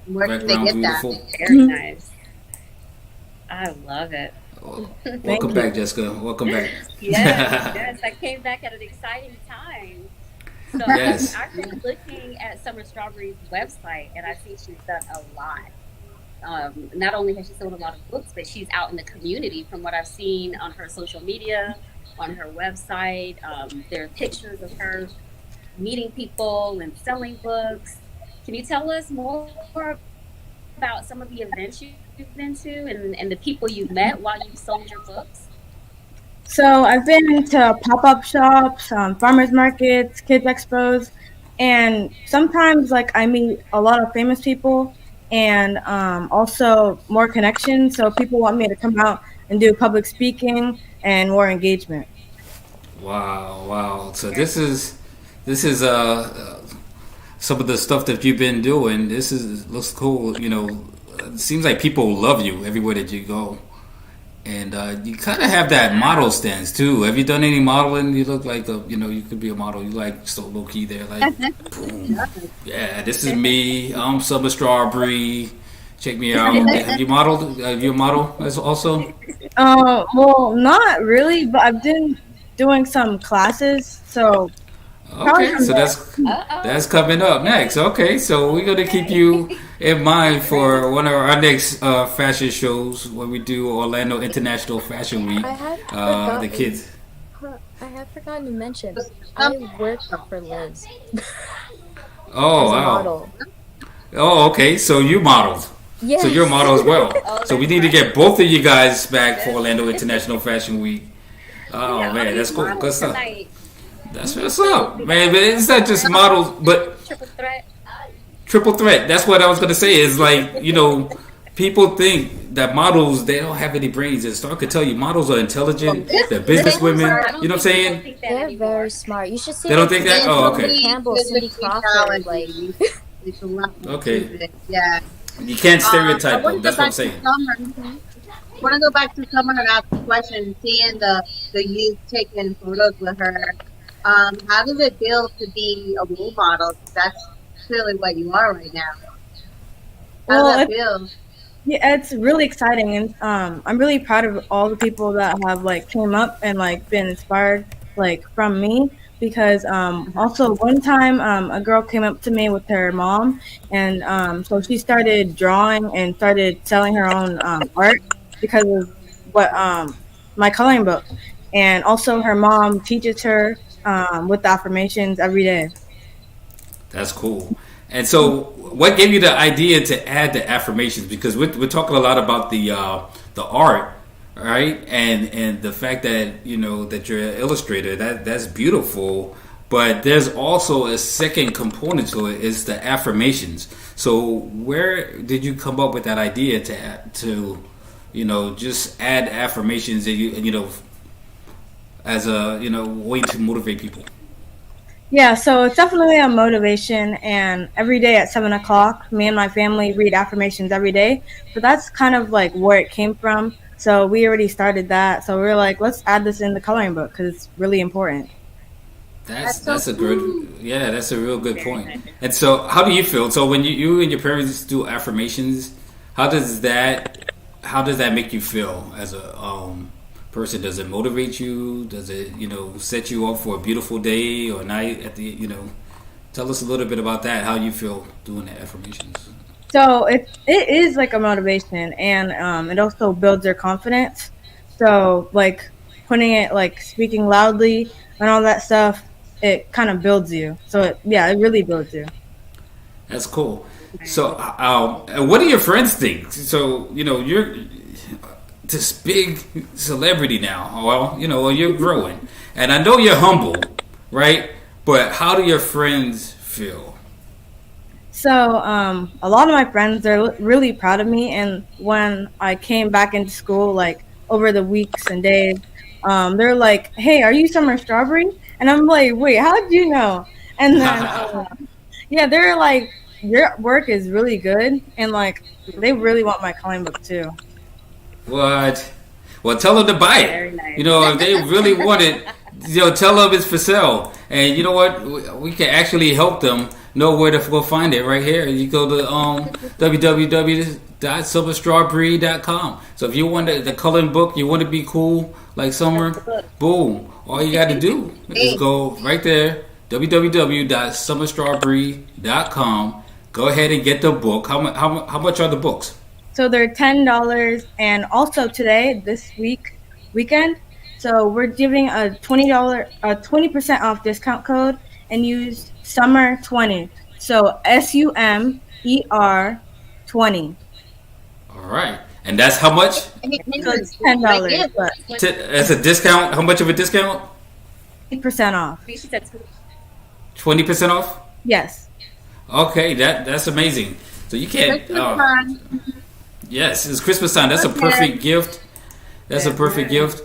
Where Black, did they Brown, get that? Beautiful. Very nice. I love it. Welcome back, Jessica. Welcome back. Yes, yes. I came back at an exciting time. So Yes. I've been looking at Sumerstrawbree's website, and I see she's done a lot. Not only has she sold a lot of books, but she's out in the community. From what I've seen on her social media, on her website, there are pictures of her meeting people and selling books. Can you tell us more about some of the events you've been to and the people you've met while you sold your books? So I've been to pop-up shops, farmers markets, kids expos, and sometimes like I meet a lot of famous people and also more connections. So people want me to come out and do public speaking and more engagement. Wow, wow. So this is some of the stuff that you've been doing. Looks cool. It seems like people love you everywhere that you go, and you kind of have that model stance too. Have you done any modeling? You look like you could be a model. You like so low key there, like boom. Yeah, this is me. I'm Sumerstrawbree. Check me out. Have you modeled? Have you a model as also? Well, not really, but I've been doing some classes. So Okay, so that's coming up next. Okay, so we're gonna keep you in mind for one of our next fashion shows when we do Orlando International Fashion Week. I had The forgotten. kids. I have forgotten to mention. I work for Liz Oh as a wow. model. Oh okay, so you modeled. Yes. So you're a model as well. So we need to get both of you guys back for Orlando International Fashion Week. Oh man, that's cool. Good stuff. Tonight. That's what's up, man. But it's not just models, but Triple threat. triple threat. That's what I was gonna say. Is like people think that models they don't have any brains. And Starr could tell you models are intelligent. They're business women. You know what I'm saying? They're very smart. You should see. They don't think that? Oh, okay. Campbell, Cindy Crawford, like. It's a lot more Okay. to it. Yeah. You can't I stereotype want them. to That's go what I'm back to saying. Summer. I want to go back to Summer and ask a question. Seeing the youth taking photos with her, how does it feel to be a role model? That's clearly what you are right now. How Well, does that feel? yeah, it's really exciting, and I'm really proud of all the people that have like came up and like been inspired like from me. Because also one time a girl came up to me with her mom, and so she started drawing and started selling her own art because of what my coloring book, and also her mom teaches her with the affirmations every day. That's cool. And so, what gave you the idea to add the affirmations? Because we're talking a lot about the art, right? And the fact that that you're an illustrator, that's beautiful. But there's also a second component to it, is the affirmations. So where did you come up with that idea to just add affirmations, and as a way to motivate people? Yeah, so it's definitely a motivation, and every day at 7 o'clock, me and my family read affirmations every day. So that's kind of like where it came from. So we already started that. So we were like, let's add this in the coloring book because it's really important. That's a good, yeah, that's a real good point. And so, how do you feel? So when you and your parents do affirmations, how does that make you feel as a person? Does it motivate you? Does it set you up for a beautiful day or night at the Tell us a little bit about that. How you feel doing the affirmations? So it is like a motivation, and it also builds their confidence. So like putting it, like speaking loudly and all that stuff, it kind of builds you. So it really builds you. That's cool. So, what do your friends think? So, you're this big celebrity now. Well, you're growing, and I know you're humble, right? But how do your friends feel? So a lot of my friends are really proud of me, and when I came back into school, like over the weeks and days, they're like, "Hey, are you Sumerstrawbree?" And I'm like, "Wait, how did you know?" And then yeah, they're like, "Your work is really good," and like they really want my coloring book too. What? Well, tell them to buy it. Nice. If they really want it, tell them it's for sale. And you know what? We can actually help them know where to go find it right here. You go to www.sumerstrawbree.com. So if you want the coloring book, you want to be cool like Summer, boom. All you got to do is go right there, www.sumerstrawbree.com. Go ahead and get the book. How much are the books? So they're $10, and also today, this weekend, so we're giving a $20% off discount code, and use Summer20. So SUMER 20. All right, and that's how much? So it's $10. As a discount, how much of a discount? 20% off. 20% off. Yes. Okay, that's amazing. So you can't. Yes, it's Christmas time. That's a perfect gift. That's a perfect gift.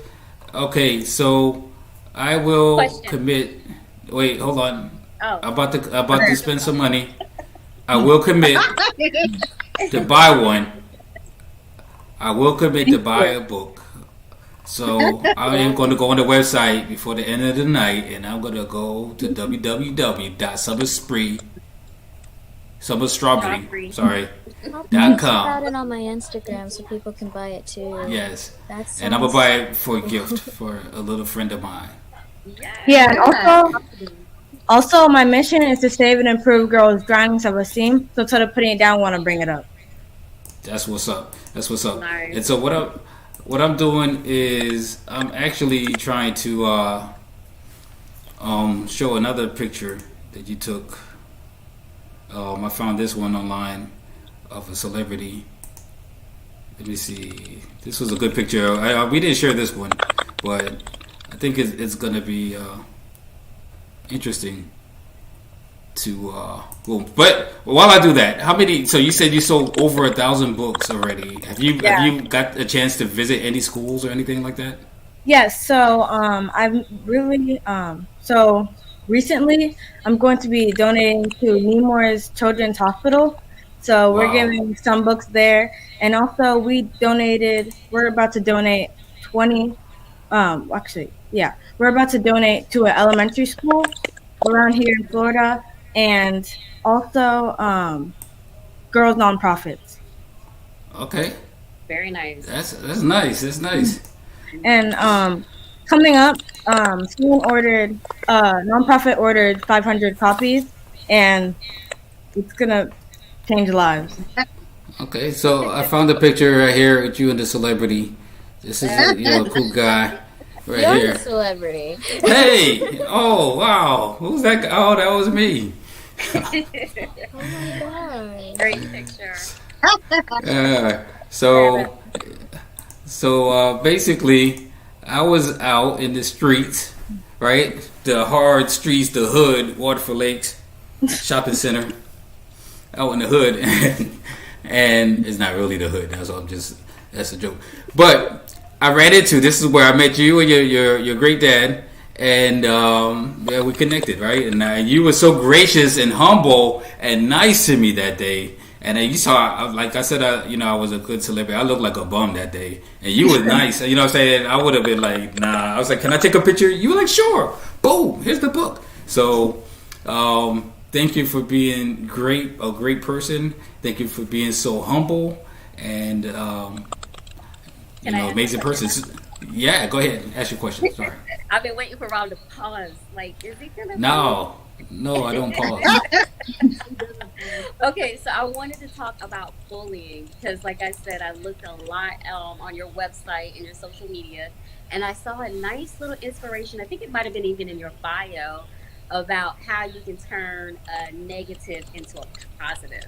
Okay, so I will commit. Wait, hold on. Oh. I'm about to spend some money. I will commit to buy one. I will commit to buy a book. So I am going to go on the website before the end of the night, and I'm going to go to Sumerstrawbree. Sorry. I'll .com. put it on my Instagram so people can buy it too. Yes. That's And I'm going to buy it for a gift for a little friend of mine. Yeah, and also my mission is to save and improve girls' drawing self-esteem. So instead of putting it down, I want to bring it up. That's what's up. Nice. Nice. And so what I'm doing is I'm actually trying to show another picture that you took. I found this one online of a celebrity. Let me see. This was a good picture. We didn't share this one, but I think it's going to be interesting to. But while I do that, how many? So you said you sold over 1,000 books already. Have you got a chance to visit any schools or anything like that? Yes. So I'm really so recently I'm going to be donating to Nemours Children's Hospital. So we're giving some books there, and also we're about to donate 20. We're about to donate to an elementary school around here in Florida, and also girls nonprofits. Okay, Very nice. that's nice. That's nice. And coming up, someone ordered nonprofit ordered 500 copies, and it's gonna change lives. Okay, so I found a picture right here with you and the celebrity. This is a cool guy right You're here. a celebrity. Hey! Oh wow! Who's that? Oh, that was me. Oh my god. Great picture. So basically, I was out in the streets, right? The hard streets, the hood, Waterford Lakes shopping center, out in the hood, and it's not really the hood. That's a joke. But I ran into, this is where I met you and your great dad, and yeah, we connected, right? And you were so gracious and humble and nice to me that day. And then you saw, like I said, I was a good celebrity. I looked like a bum that day, and you were nice. You know what I'm saying? I would have been like, nah. I was like, can I take a picture? You were like, sure. Boom, here's the book. So, thank you for being a great person. Thank you for being so humble and amazing person. Yeah, go ahead. Ask your question. Sorry. I've been waiting for Rob to pause. Like, is he gonna? No, I don't pause. Okay, so I wanted to talk about bullying because, like I said, I looked a lot on your website and your social media, and I saw a nice little inspiration. I think it might have been even in your bio about how you can turn a negative into a positive.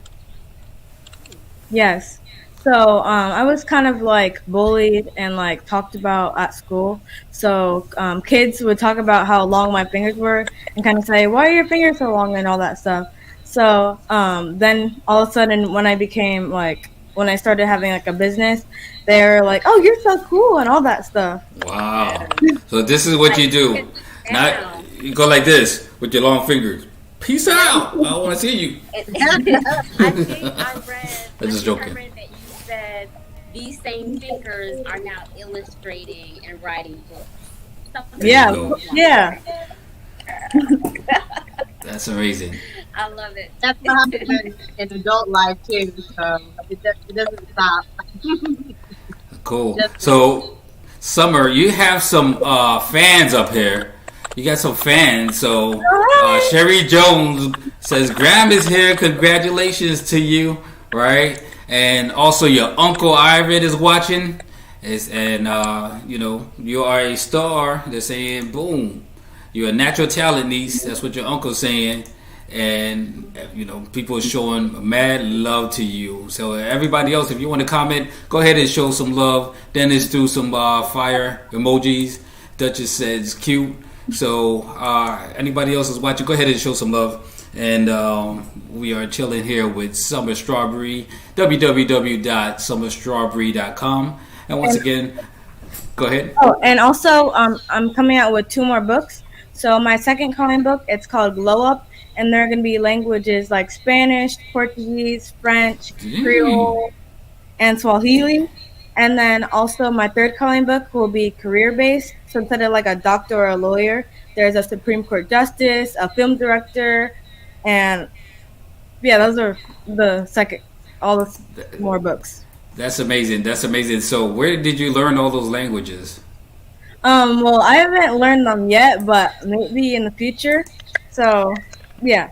Yes. So I was kind of like bullied and like talked about at school. So kids would talk about how long my fingers were and kind of say, "Why are your fingers so long?" and all that stuff. So then all of a sudden, when I started having like a business, they're like, "Oh, you're so cool," and all that stuff. Wow. So this is what you do. Not you go like this with your long fingers. Peace out. I want to see you. I think I read. I'm just joking. I read that you said these same fingers are now illustrating and writing books. Something Yeah, go. yeah. That's amazing. I love it. That's what happens in adult life too. So it doesn't stop. Cool. So, Summer, you have some fans up here. You got some fans. So, Sherry Jones says, Graham is here. Congratulations to you. Right? And also your Uncle Ivan is watching. You are a star. They're saying, boom. You're a natural talent, niece. That's what your uncle's saying. And, people are showing mad love to you. So everybody else, if you want to comment, go ahead and show some love. Dennis threw some fire emojis. Duchess says cute. So anybody else is watching, go ahead and show some love. And we are chilling here with Sumerstrawbree, www.sumerstrawbree.com. And once again, go ahead. Oh, and also I'm coming out with 2 more books. So my second coloring book, it's called Glow Up, and there are going to be languages like Spanish, Portuguese, French, Creole, and Swahili. And then also my third coloring book will be career-based. So instead of like a doctor or a lawyer, there's a Supreme Court justice, a film director, and yeah, those are all the more books. That's amazing. That's amazing. So where did you learn all those languages? Well, I haven't learned them yet, but maybe in the future. So, yeah.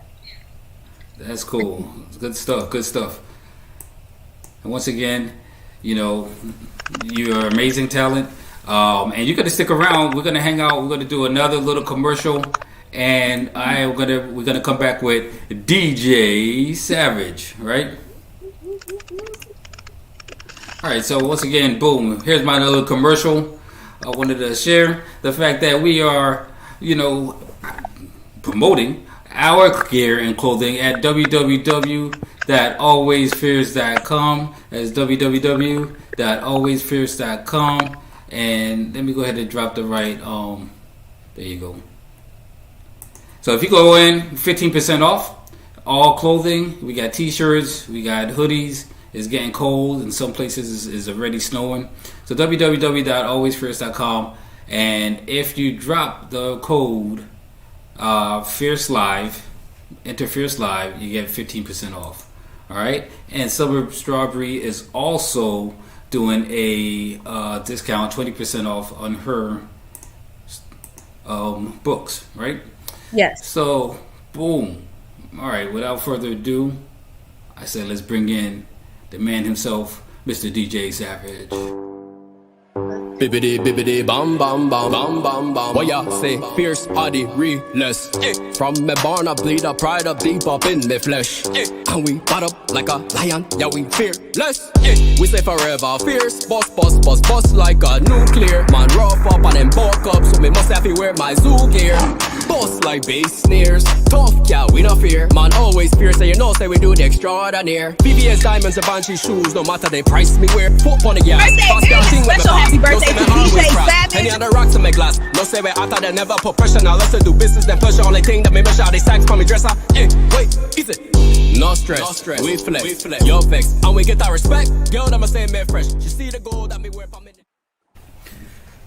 That's cool. Good stuff. Good stuff. And once again, you're amazing talent. And you're gonna stick around. We're gonna hang out. We're gonna do another little commercial, and we're gonna come back with DJ Xavage, right? All right. So once again, boom. Here's my little commercial. I wanted to share the fact that we are, promoting our gear and clothing at www.alwaysfierce.com. That's www.alwaysfierce.com. And let me go ahead and drop the right. There you go. So if you go in, 15% off all clothing. We got t-shirts, we got hoodies. It's getting cold, in some places is already snowing. So www.alwaysfierce.com, and if you drop the code Fierce Live, enter Fierce Live, you get 15% off. All right, and Sumerstrawbree is also doing a discount, 20% off on her books, right? Yes. So, boom. All right, without further ado, I said let's bring in the man himself, Mr. DJ Xavage. Bibbidi bibbidi bam bam bam bam bam bam. What ya say? Fierce body realest. From me born I bleed a pride up deep up in me flesh. And we bought up like a lion, yeah we fearless. We say forever fierce. Boss like a nuclear. Man rough up and then buck up, so me must have to wear my zoo gear. Boss like bass snares. Tough, yeah we no fear. Man always fierce, so you know say we do the extraordinaire. VVS diamonds and Banshee shoes, no matter they price me wear. Foot on the gas. Special happy birthday to DJ Xavage. Any other rocks in my glass. No say we after they never put pressure. Now let's do business then pleasure. Only thing that me measure they sacks for me dresser. Wait, easy. No stress. We flex. Yo vex. And we get our respect. Girl, I'ma say me fresh. She see the gold that me wear for me.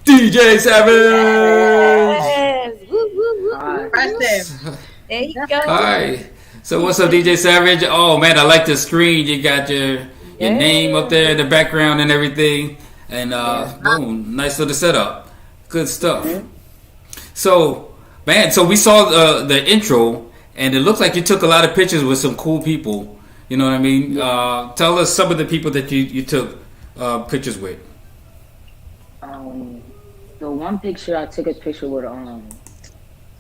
DJ Xavage! Yes. Woo, woo, woo. Impressive. There you go. Hi. So what's up, DJ Xavage? Oh man, I like the screen. You got your name up there in the background and everything. And boom, nice little setup. Good stuff. So, man, so we saw the intro, and it looks like you took a lot of pictures with some cool people. You know what I mean? Tell us some of the people that you took pictures with. The one picture I took a picture with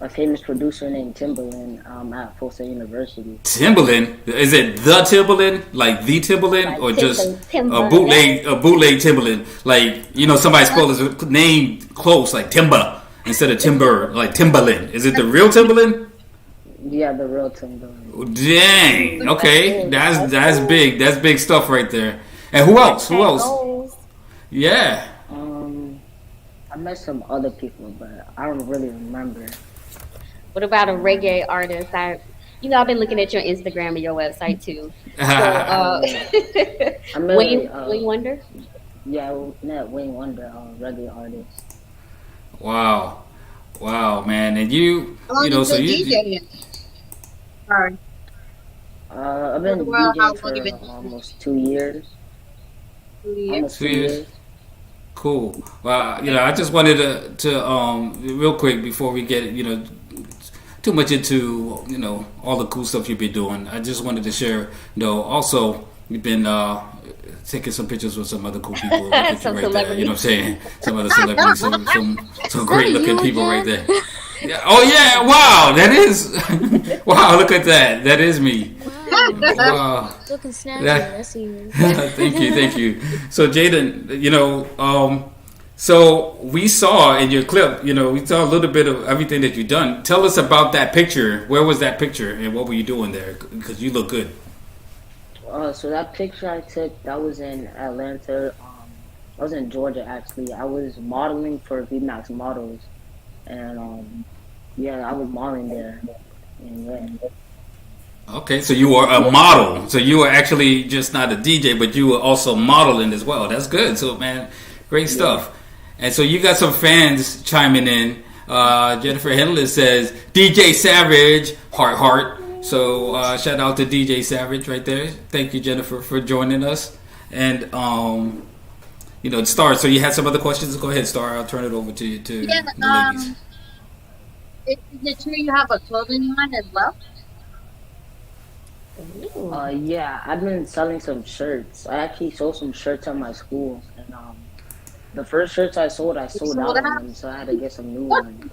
a famous producer named Timbaland at Full Sail University. Timbaland? Is it the Timbaland? Like the Timbaland? Like or just Timbaland. a bootleg Timbaland? Like, you know, somebody spelled his name close, like Timba, instead of Timber, like Timbaland. Is it the real Timbaland? Yeah, the real Timbaland. Dang. Okay. That's big. That's big stuff right there. And who else? Yeah. I met some other people, but I don't really remember. What about a reggae artist? I've been looking at your Instagram and your website too. So, Wayne Wonder? Yeah, I met Wayne Wonder, reggae artist. Wow, man, and you know, so you. Sorry. I've been DJing for almost 2 years. 2 years. Almost 2 years. Cool. Well, you know, I just wanted to real quick before we get, you know, too much into, you know, all the cool stuff you've been doing. I just wanted to share, you know, also you've been taking some pictures with some other cool people. Some right celebrities. There, you know what I'm saying? Some other celebrities, some great looking people right there. Yeah. Oh yeah! Wow, that is. Wow, look at that. That is me. Wow. Looking snazzy. That's you. Thank you. So Jaden, you know, so we saw in your clip, you know, we saw a little bit of everything that you've done. Tell us about that picture. Where was that picture, and what were you doing there? Because you look good. So that picture I took, that was in Atlanta. I was in Georgia actually. I was modeling for VMAX Models, and I was modeling there. And, yeah. Okay, so you were a model. So you were actually just not a DJ, but you were also modeling as well. That's good. So, man, great stuff. And so you got some fans chiming in. Jennifer Henlon says, DJ Xavage, heart. So shout out to DJ Xavage right there. Thank you, Jennifer, for joining us. And, you know, Starr, so you had some other questions? Go ahead, Starr. I'll turn it over to you, to the ladies. Is it true you have a clothing line as well? Yeah, I've been selling some shirts. I actually sold some shirts at my school, and the first shirts I sold out of them, so I had to get some new ones.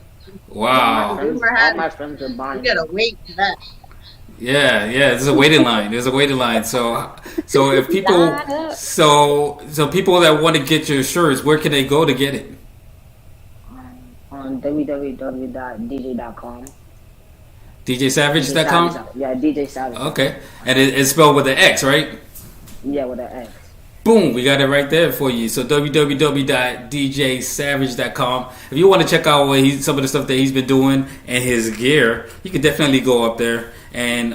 Wow. All my friends are buying. You gotta wait for that. Yeah. There's a waiting line. So if people, so people that want to get your shirts, where can they go to get it? On www.dj.com. DJXavage.com? Yeah, DJ Xavage. Okay. And it's spelled with an X, right? Yeah, with an X. Boom, we got it right there for you. So www.djxavage.com. If you want to check out some of the stuff that he's been doing and his gear, you can definitely go up there. And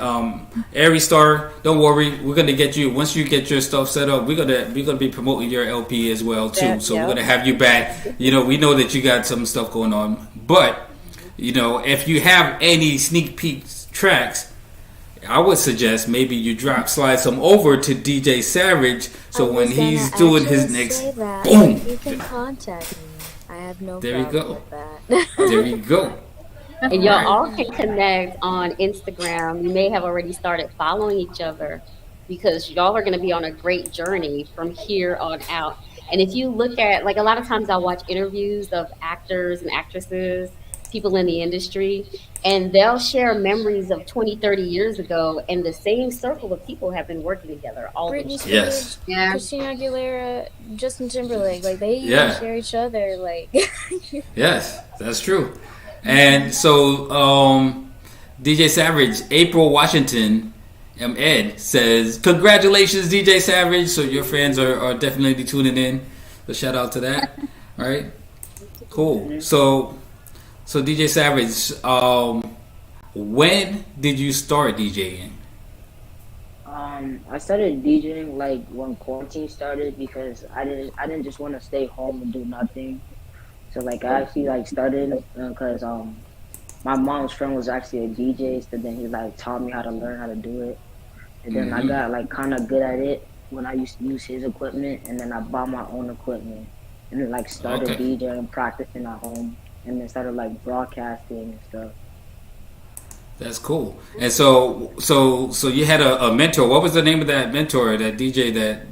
Airy Star, don't worry, we're gonna get you once you get your stuff set up. We're gonna be promoting your LP as well too. So we're gonna have you back. You know, we know that you got some stuff going on, but you know, if you have any sneak peek tracks, I would suggest maybe you slide some over to DJ Xavage, so when he's doing his next, boom. You can contact me. I have no There you problem go. with that. There you go. And y'all all can connect on Instagram. You may have already started following each other because y'all are going to be on a great journey from here on out. And if you look at, like, a lot of times I watch interviews of actors and actresses, people in the industry, and they'll share memories of 20, 30 years ago, and the same circle of people have been working together all Britney this Spears, Yes. Yeah. Christina Aguilera, Justin Timberlake, like they even Yeah. share each other. Like, Yes, that's true. And so, DJ Xavage, April Washington, Ed says, "Congratulations, DJ Xavage." So your fans are definitely tuning in. So shout out to that. All right, cool. So DJ Xavage, when did you start DJing? I started DJing like when quarantine started because I didn't just want to stay home and do nothing. So like I actually like started because my mom's friend was actually a DJ, so then he like taught me how to learn how to do it, and then I got like kind of good at it when I used to use his equipment, and then I bought my own equipment, and then like started DJing, practicing at home, and then started like broadcasting and stuff. That's cool. And so you had a mentor. What was the name of that mentor, that DJ that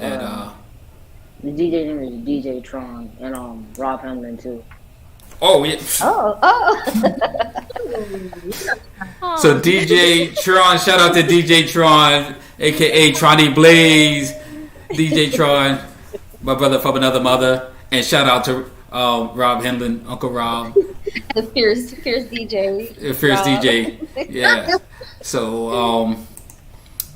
The DJ name is DJ Tron, and Rob Henlon too. Oh yeah. So DJ Tron, shout out to DJ Tron, aka Tronny Blaze, DJ Tron, my brother from another mother, and shout out to Rob Henlon, Uncle Rob, the fierce DJ. Fierce DJ, yeah. So,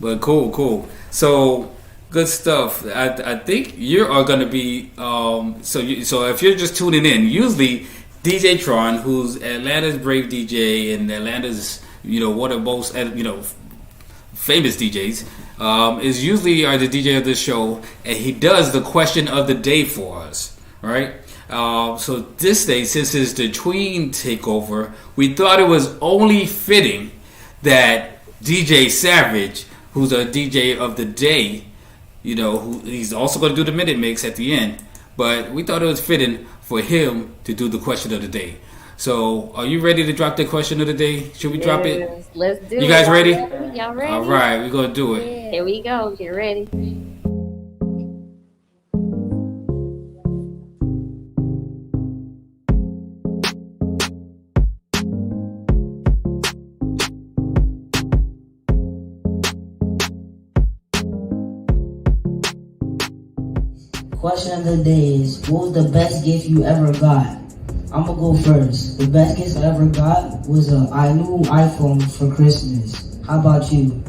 but cool. So good stuff. I think you are going to be so if you're just tuning in, usually DJ Tron, who's Atlanta's brave DJ and Atlanta's one of the most famous DJs, is usually the DJ of this show, and he does the question of the day for us, right? So this day, since it's the Tween takeover, we thought it was only fitting that DJ Xavage, who's a DJ of the day, who he's also going to do the minute mix at the end, but we thought it was fitting for him to do the question of the day. So, are you ready to drop the question of the day? Should we drop it? Let's do it. You guys ready? Y'all ready? All right, we're going to do it. Here we go. Get ready. Question of the day is, what was the best gift you ever got? I'm gonna go first. The best gift I ever got was a new iPhone for Christmas. How about you?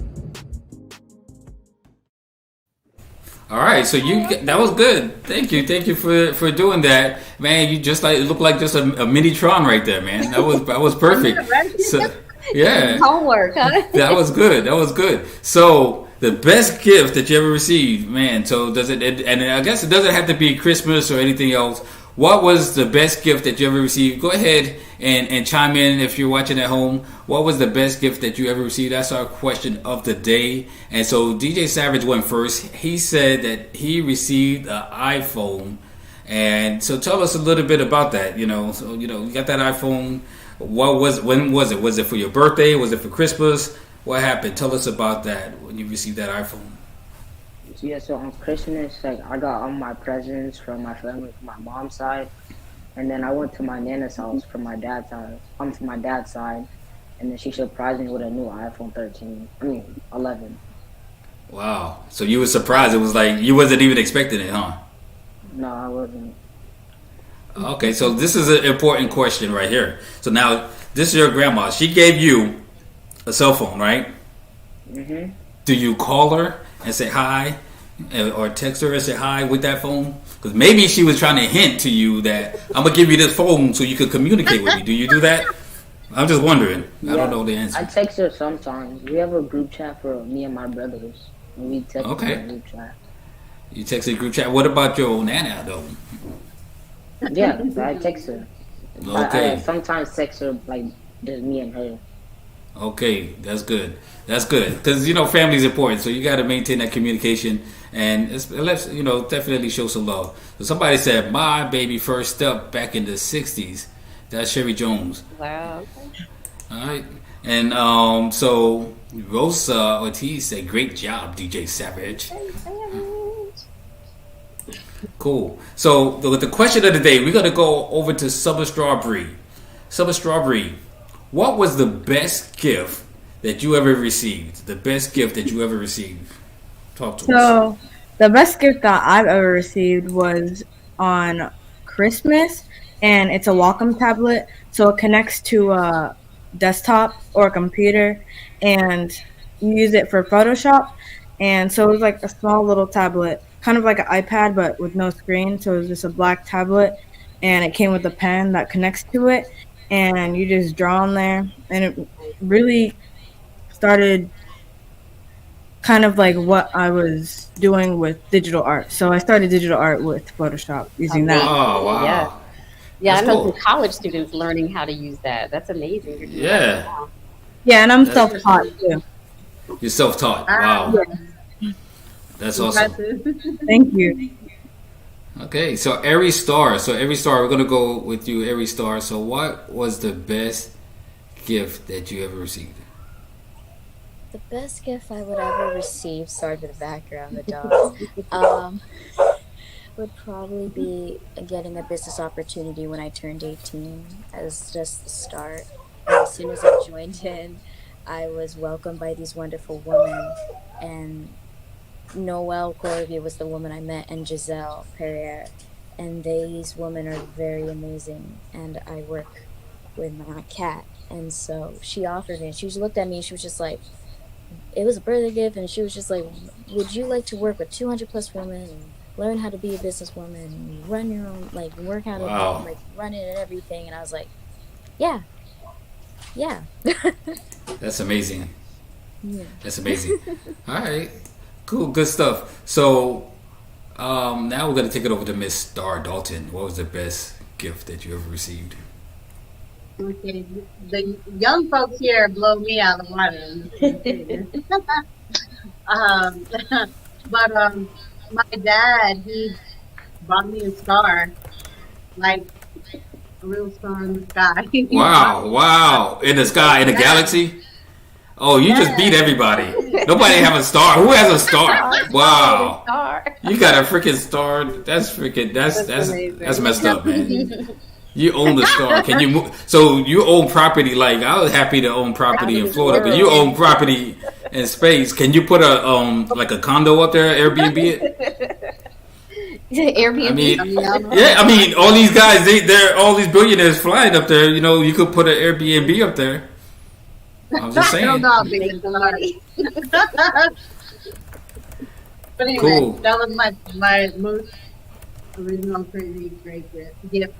All right, so that was good. Thank you for doing that, man. You just look like just a mini Tron right there, man. That was perfect. So, yeah, Homework, huh? That was good. So the best gift that you ever received, man. So does it? And I guess it doesn't have to be Christmas or anything else. What was the best gift that you ever received? Go ahead and chime in if you're watching at home. What was the best gift that you ever received? That's our question of the day. And so DJ Xavage went first. He said that he received an iPhone. And so tell us a little bit about that. You got that iPhone. When was it? Was it for your birthday? Was it for Christmas? What happened? Tell us about that when you received that iPhone. Yeah, so on Christmas, like I got all my presents from my family, from my mom's side, and then I went to my nana's house from my dad's side. From my dad's side, and then she surprised me with a new iPhone 11. Wow! So you were surprised? It was like you wasn't even expecting it, huh? No, I wasn't. Okay, so this is an important question right here. So now this is your grandma. She gave you a cell phone, right? Mhm. Do you call her and say hi? Or text her and say hi with that phone? Because maybe she was trying to hint to you that I'm going to give you this phone so you can communicate with me. Do you do that? I'm just wondering. Yeah, I don't know the answer. I text her sometimes. We have a group chat for me and my brothers. And we text in a group chat. You text a group chat. What about your nana, though? Yeah, I text her. Okay. I sometimes text her, like, just me and her. Okay, that's good. That's good because family is important, so you got to maintain that communication and let's definitely show some love. So somebody said my baby first step back in the '60s. That's Sherry Jones. Wow. All right, and so Rosa Ortiz said, "Great job, DJ Xavage." Cool. So with the question of the day, we're gonna go over to Sumerstrawbree. Sumerstrawbree, what was the best gift that you ever received? The best gift that you ever received. Talk to us. So, the best gift that I've ever received was on Christmas, and it's a Wacom tablet. So it connects to a desktop or a computer, and you use it for Photoshop. And so it was like a small little tablet, kind of like an iPad, but with no screen. So it was just a black tablet, and it came with a pen that connects to it, and you just draw on there. And it really started kind of like what I was doing with digital art. So I started digital art with Photoshop using that. Oh, wow. Yeah. Yeah, That's I know cool. some college students learning how to use that. That's amazing. You're doing Yeah. that now. Yeah, and I'm self-taught too. You're self-taught. Wow. That's awesome. Thank you. Okay, so Airy Star. So Airy Star, we're gonna go with you, Airy Star. So what was the best gift that you ever received? The best gift I would ever receive, sorry for the background, the dogs, would probably be getting a business opportunity when I turned 18 as just the start. And as soon as I joined in, I was welcomed by these wonderful women, and Noelle Corby was the woman I met, and Giselle Perrier, and these women are very amazing, and I work with my cat, and so she offered it. She just looked at me and she was just like, it was a birthday gift, and she was just like, would you like to work with 200 plus women and learn how to be a businesswoman and run your own, like work how to like run it and everything? And I was like, yeah. That's amazing. Yeah. That's amazing. All right, cool, good stuff. So now we're gonna take it over to Miss Starr Dalton. What was the best gift that you ever received? Okay, the young folks here blow me out of the water. But my dad, he bought me a star, like a real star in the sky. Wow, in the sky, in the galaxy. Oh, you just beat everybody. Nobody have a star. Who has a star? Wow, you got a freaking star. That's messed up, man. You own the star. Can you move? So you own property. Like, I was happy to own property in Florida, but you own property in space. Can you put a like a condo up there, Airbnb it? Airbnb. I mean, all these guys, they're all these billionaires flying up there. You could put an Airbnb up there. I'm just saying. I don't know how big it's money. But anyway, Cool. That was my most original crazy great gift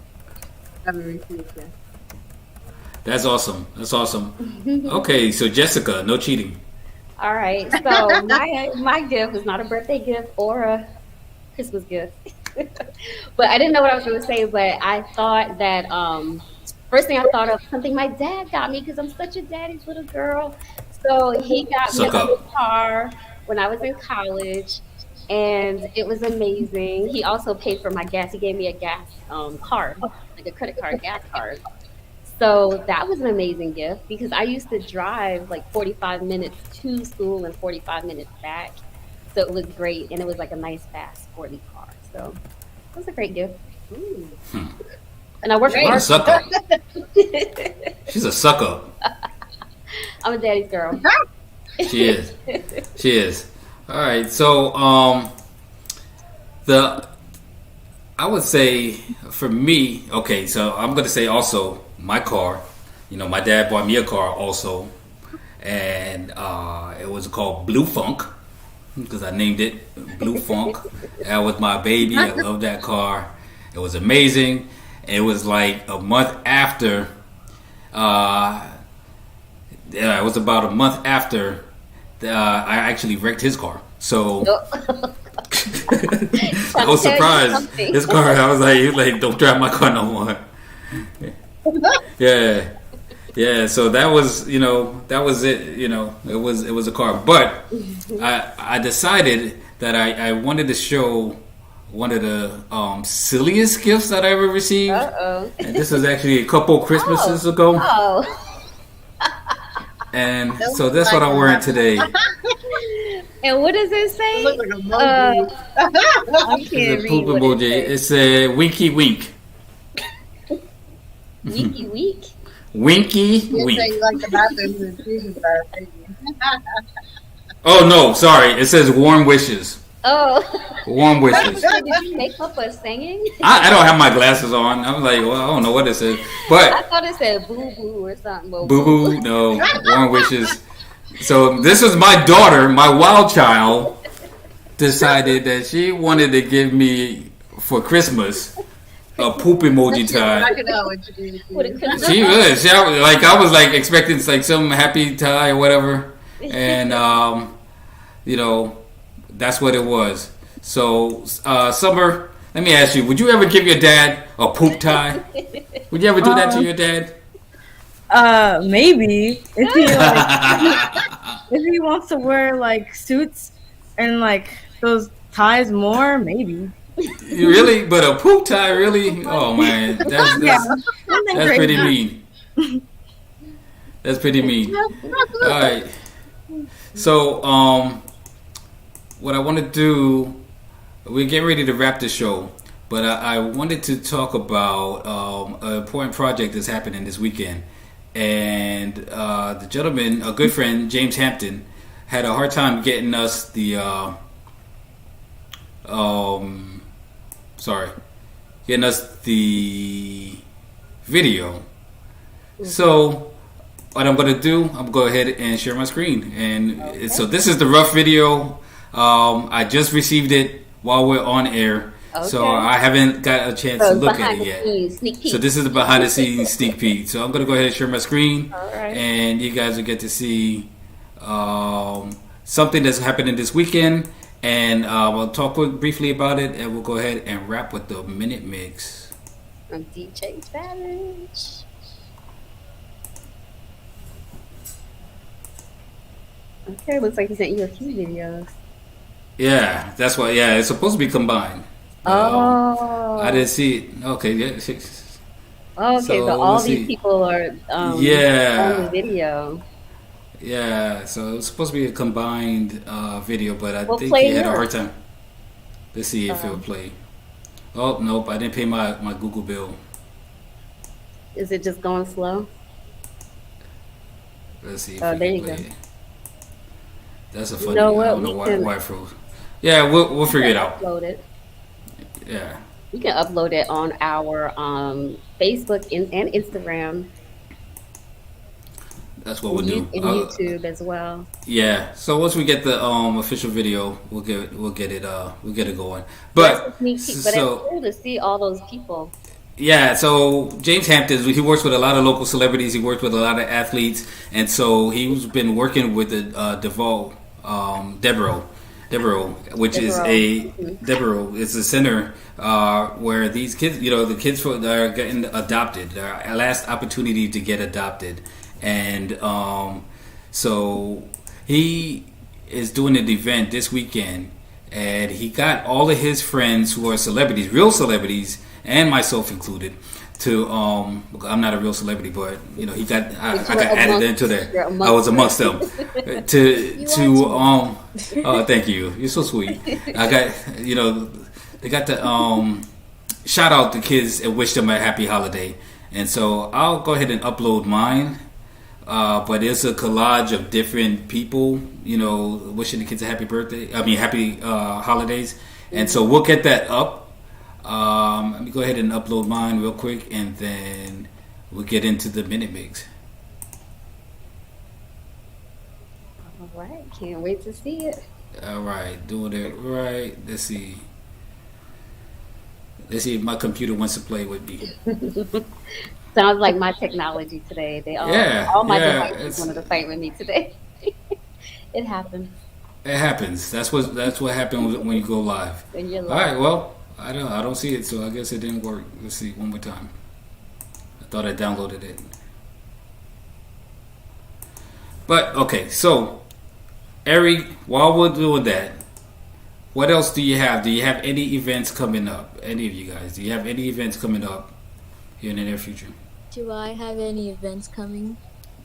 ever received. Yeah. That's awesome. Okay, so Jessica, no cheating. All right. So my gift was not a birthday gift or a Christmas gift. But I didn't know what I was going to say, but I thought that first thing I thought of something my dad got me because I'm such a daddy's little girl. So he got me a car when I was in college, and it was amazing. He also paid for my gas. He gave me a gas card, like a credit card, gas card. So that was an amazing gift because I used to drive like 45 minutes to school and 45 minutes back. So it was great, and it was like a nice, fast, sporty car. So it was a great gift. And I worked She's a suck up. She's a suck up. I'm a daddy's girl. She is. All right. So I would say for me, okay, so I'm gonna say also my car. My dad bought me a car also, and it was called Blue Funk because I named it Blue Funk. That was my baby. I love that car. It was amazing. It was like a month after. It was about a month after I actually wrecked his car. So I was surprised. His car, I was like, don't drive my car no more. Yeah. Yeah, so that was it. It was a car. But I decided that I wanted to show one of the silliest gifts that I ever received. Uh-oh. And this was actually a couple Christmases ago. Oh. And so that's what I'm wearing today. And what does it say? It looks like a monkey. I can't It's a read poop what emoji. it It's a winky wink. says. Winky week? Winky You wink. say you like the bathrooms and Jesus are Oh no, sorry. It says warm wishes. Oh. Warm wishes. Did you make up a singing? I don't have my glasses on. I'm like, well, I don't know what it says. But I thought it said boo boo or something. Well, boo boo, no. Warm wishes. So this was my daughter, my wild child, decided that she wanted to give me for Christmas a poop emoji tie. I can know what you do. She was. I was like expecting like some happy tie or whatever, and that's what it was. So Summer, let me ask you: would you ever give your dad a poop tie? Would you ever do that to your dad? Maybe if he if he wants to wear like suits and like those ties more, maybe. Really? But a poop tie, really? Oh man, that's pretty mean. That's pretty mean. All right. So what I want to do, we're getting ready to wrap the show, but I wanted to talk about an important project that's happening this weekend. And the gentleman, a good friend, James Hampton, had a hard time getting us the video. So what I'm going to do, I'm going to go ahead and share my screen. And so this is the rough video. I just received it while we're on air. Okay. So I haven't got a chance to look at it yet. So this is the behind the scenes sneak peek. So I'm going to go ahead and share my screen. Right. And you guys will get to see something that's happening this weekend. And we'll talk briefly about it. And we'll go ahead and wrap with the Minute Mix. I'm DJ Xavage. Okay, looks like he sent you a few videos. Yeah, that's why. Yeah, it's supposed to be combined. I didn't see it. Okay, yeah. Okay, so all these people are on the video. Yeah, so it's supposed to be a combined video, but I think he had a hard time. Let's see if it'll play. Oh, nope, I didn't pay my Google bill. Is it just going slow? Let's see if there you go. That's a funny. I don't know why it froze. Yeah, we'll figure it out. Upload it. Yeah. We can upload it on our Facebook and Instagram. That's what we'll do. And YouTube as well. Yeah. So once we get the official video, we'll get it going. But it's cool to see all those people. Yeah, so James Hampton, he works with a lot of local celebrities. He works with a lot of athletes, and so he's been working with the Devereaux, which is a center where these kids, the kids are getting adopted, their last opportunity to get adopted, and so he is doing an event this weekend, and he got all of his friends who are celebrities, real celebrities, and myself included, to I'm not a real celebrity, but I got added into there. I was amongst them. Oh, thank you. You're so sweet. I got they got to shout out the kids and wish them a happy holiday. And so I'll go ahead and upload mine. But it's a collage of different people, wishing the kids a happy holidays. And so we'll get that up. Let me go ahead and upload mine real quick, and then we'll get into the Minute Mix. All right, can't wait to see it. All right, doing it right. Let's see if my computer wants to play with me. Sounds like my technology today. All my devices wanted to fight with me today. It happens. It happens. That's what happens when you go live. When you're live. All right. Well, I don't see it, so I guess it didn't work. Let's see one more time. I thought I downloaded it. But okay, so Airy, while we're doing that, what else do you have? Do you have any events coming up? Any of you guys? Do you have any events coming up here in the near future? Do I have any events coming?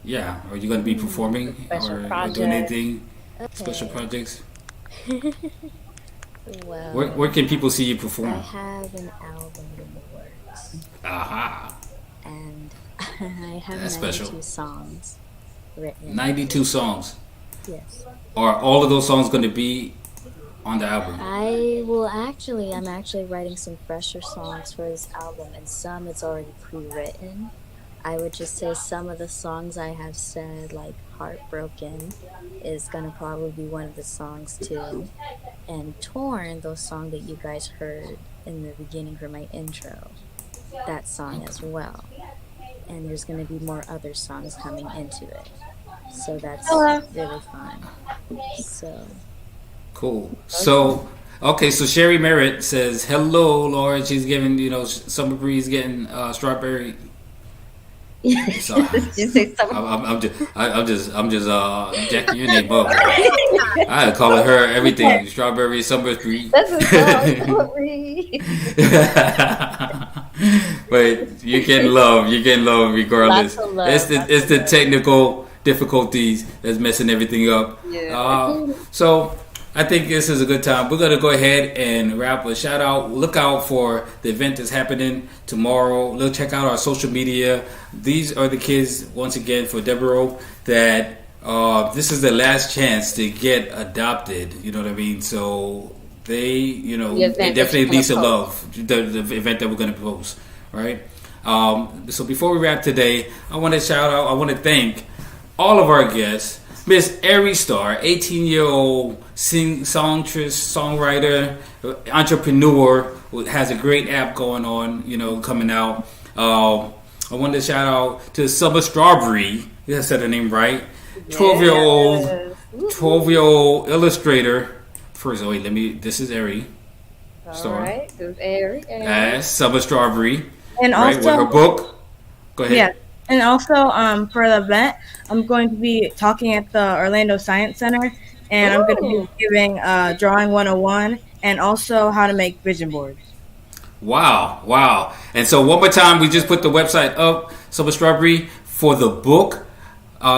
Yeah. Are you going to be performing or doing anything? Special projects? Well, Where can people see you perform? I have an album in the works. Aha. And I have That's 92 special. songs written. 92 songs. Yes. Are all of those songs going to be on the album? I'm actually writing some fresher songs for this album, and some it's already pre-written. I would just say some of the songs I have said, like Heartbroken, is gonna probably be one of the songs too. And Torn, those song that you guys heard in the beginning for my intro, that song as well. And there's gonna be more other songs coming into it. So that's really fun. So Cool. So, okay, so Sherry Merritt says, hello, Laura. She's giving, Sumerstrawbree's getting strawberry. So, I'm just jacking your name up. I call her everything. Strawberry, Sumerstrawbree. But you can love regardless. It's the technical difficulties that's messing everything up. So I think this is a good time. We're gonna go ahead and wrap a shout out. Look out for the event that's happening tomorrow. Check out our social media. These are the kids, once again, for Deborah, that this is the last chance to get adopted. You know what I mean? So they definitely need some love. The event that we're gonna post, right? So before we wrap today, I want to thank all of our guests. Miss Airy Star, 18-year-old songstress, songwriter, entrepreneur, has a great app going on, coming out. I wanted to shout out to Sumerstrawbree. I said her name right. 12-year-old illustrator. First, this is Airy Star. All right, this is Airy. Sumerstrawbree. And right, also, with her book. Go ahead. Yeah. And also, for the event, I'm going to be talking at the Orlando Science Center, and I'm going to be giving Drawing 101 and also how to make vision boards. Wow. And so one more time, we just put the website up, Sumerstrawbree, for the book.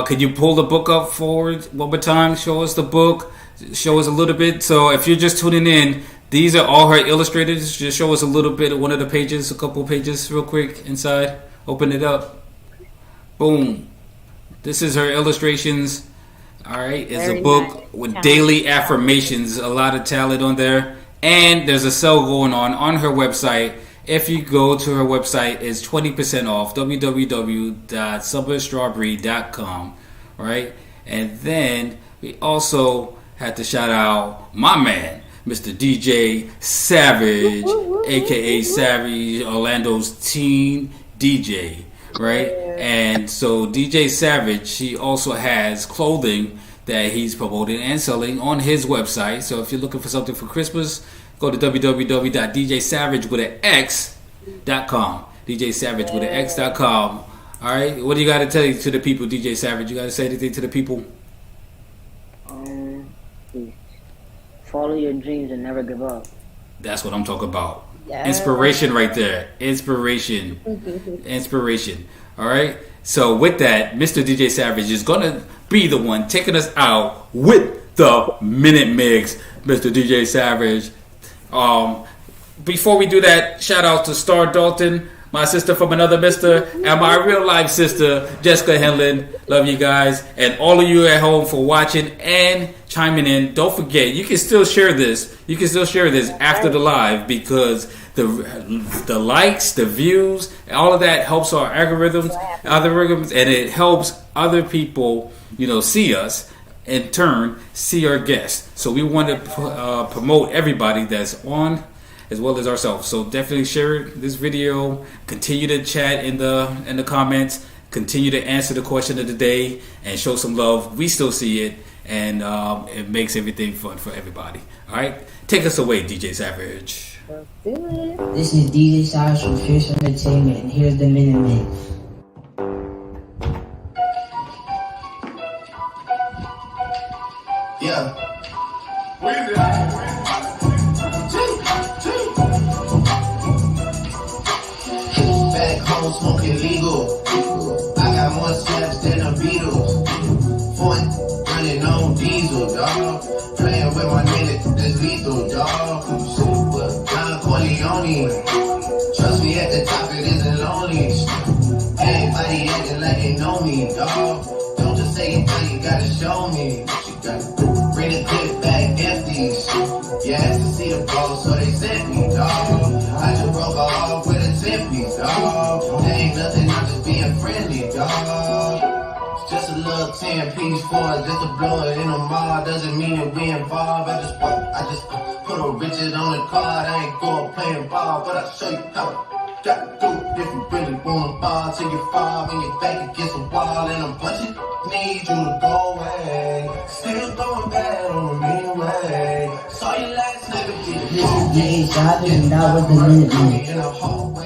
Could you pull the book up forward one more time? Show us the book. Show us a little bit. So if you're just tuning in, these are all her illustrators. Just show us a little bit of one of the pages, a couple of pages real quick inside. Open it up. Boom. This is her illustrations. All right. It's Very a book nice. with daily affirmations. A lot of talent on there. And there's a sale going on her website. If you go to her website, it's 20% off. www.sumerstrawbree.com. Right. And then we also had to shout out my man, Mr. DJ Xavage, a.k.a. Savage, Orlando's teen DJ. Right, and so DJ Xavage, he also has clothing that he's promoting and selling on his website. So if you're looking for something for Christmas, go to www.djsavage.com. djsavage.com. All right, what do you got to tell you to the people, DJ Xavage? You got to say anything to the people? Follow your dreams and never give up. That's what I'm talking about. Yes. Inspiration right there. Inspiration. All right. So with that, Mr. DJ Xavage is going to be the one taking us out with the Minute Mix. Mr. DJ Xavage. Before we do that, shout out to Starr Dalton, my sister from another mister, and my real life sister, Jessica Henlon. Love you guys. And all of you at home for watching and chiming in. Don't forget, you can still share this. You can still share this after the live, because the likes, the views, all of that helps our algorithms, and it helps other people, see us, in turn, see our guests. So we want to promote everybody that's on, as well as ourselves. So definitely share this video. Continue to chat in the comments. Continue to answer the question of the day and show some love. We still see it, and it makes everything fun for everybody. All right, take us away, DJ Xavage. Let's do it. This is DJ Xavage from Fierce Entertainment, and here's the Minute Mix. Yeah. Back home smoking legal. I got more slaps than the Beatles. 40 running on diesel, dog. Playing with my nigga, that's lethal, dog. Don Corleone. Trust me, at the top it isn't lonely. Everybody acting like they know me, dog. Don't just say it, now you gotta show me. You gotta bring the clip back empty. You asked to see the ball, so they sent me, dog. I just broke her off with a 10-piece, dog. There ain't nothing, I'm just being friendly, dog. It's just a little 10-piece for us, just to blow it in the mall. Doesn't mean that we involved. I just put a Richard on the card. I ain't going playing ball, but I'll show you how. Gotta do it if you really wanna ball till you fall when you're back against the wall. And a bunch of need you to go away. Still going bad on me anyway. Saw you last night, This is DJ Xavage, and that was the Minute Man.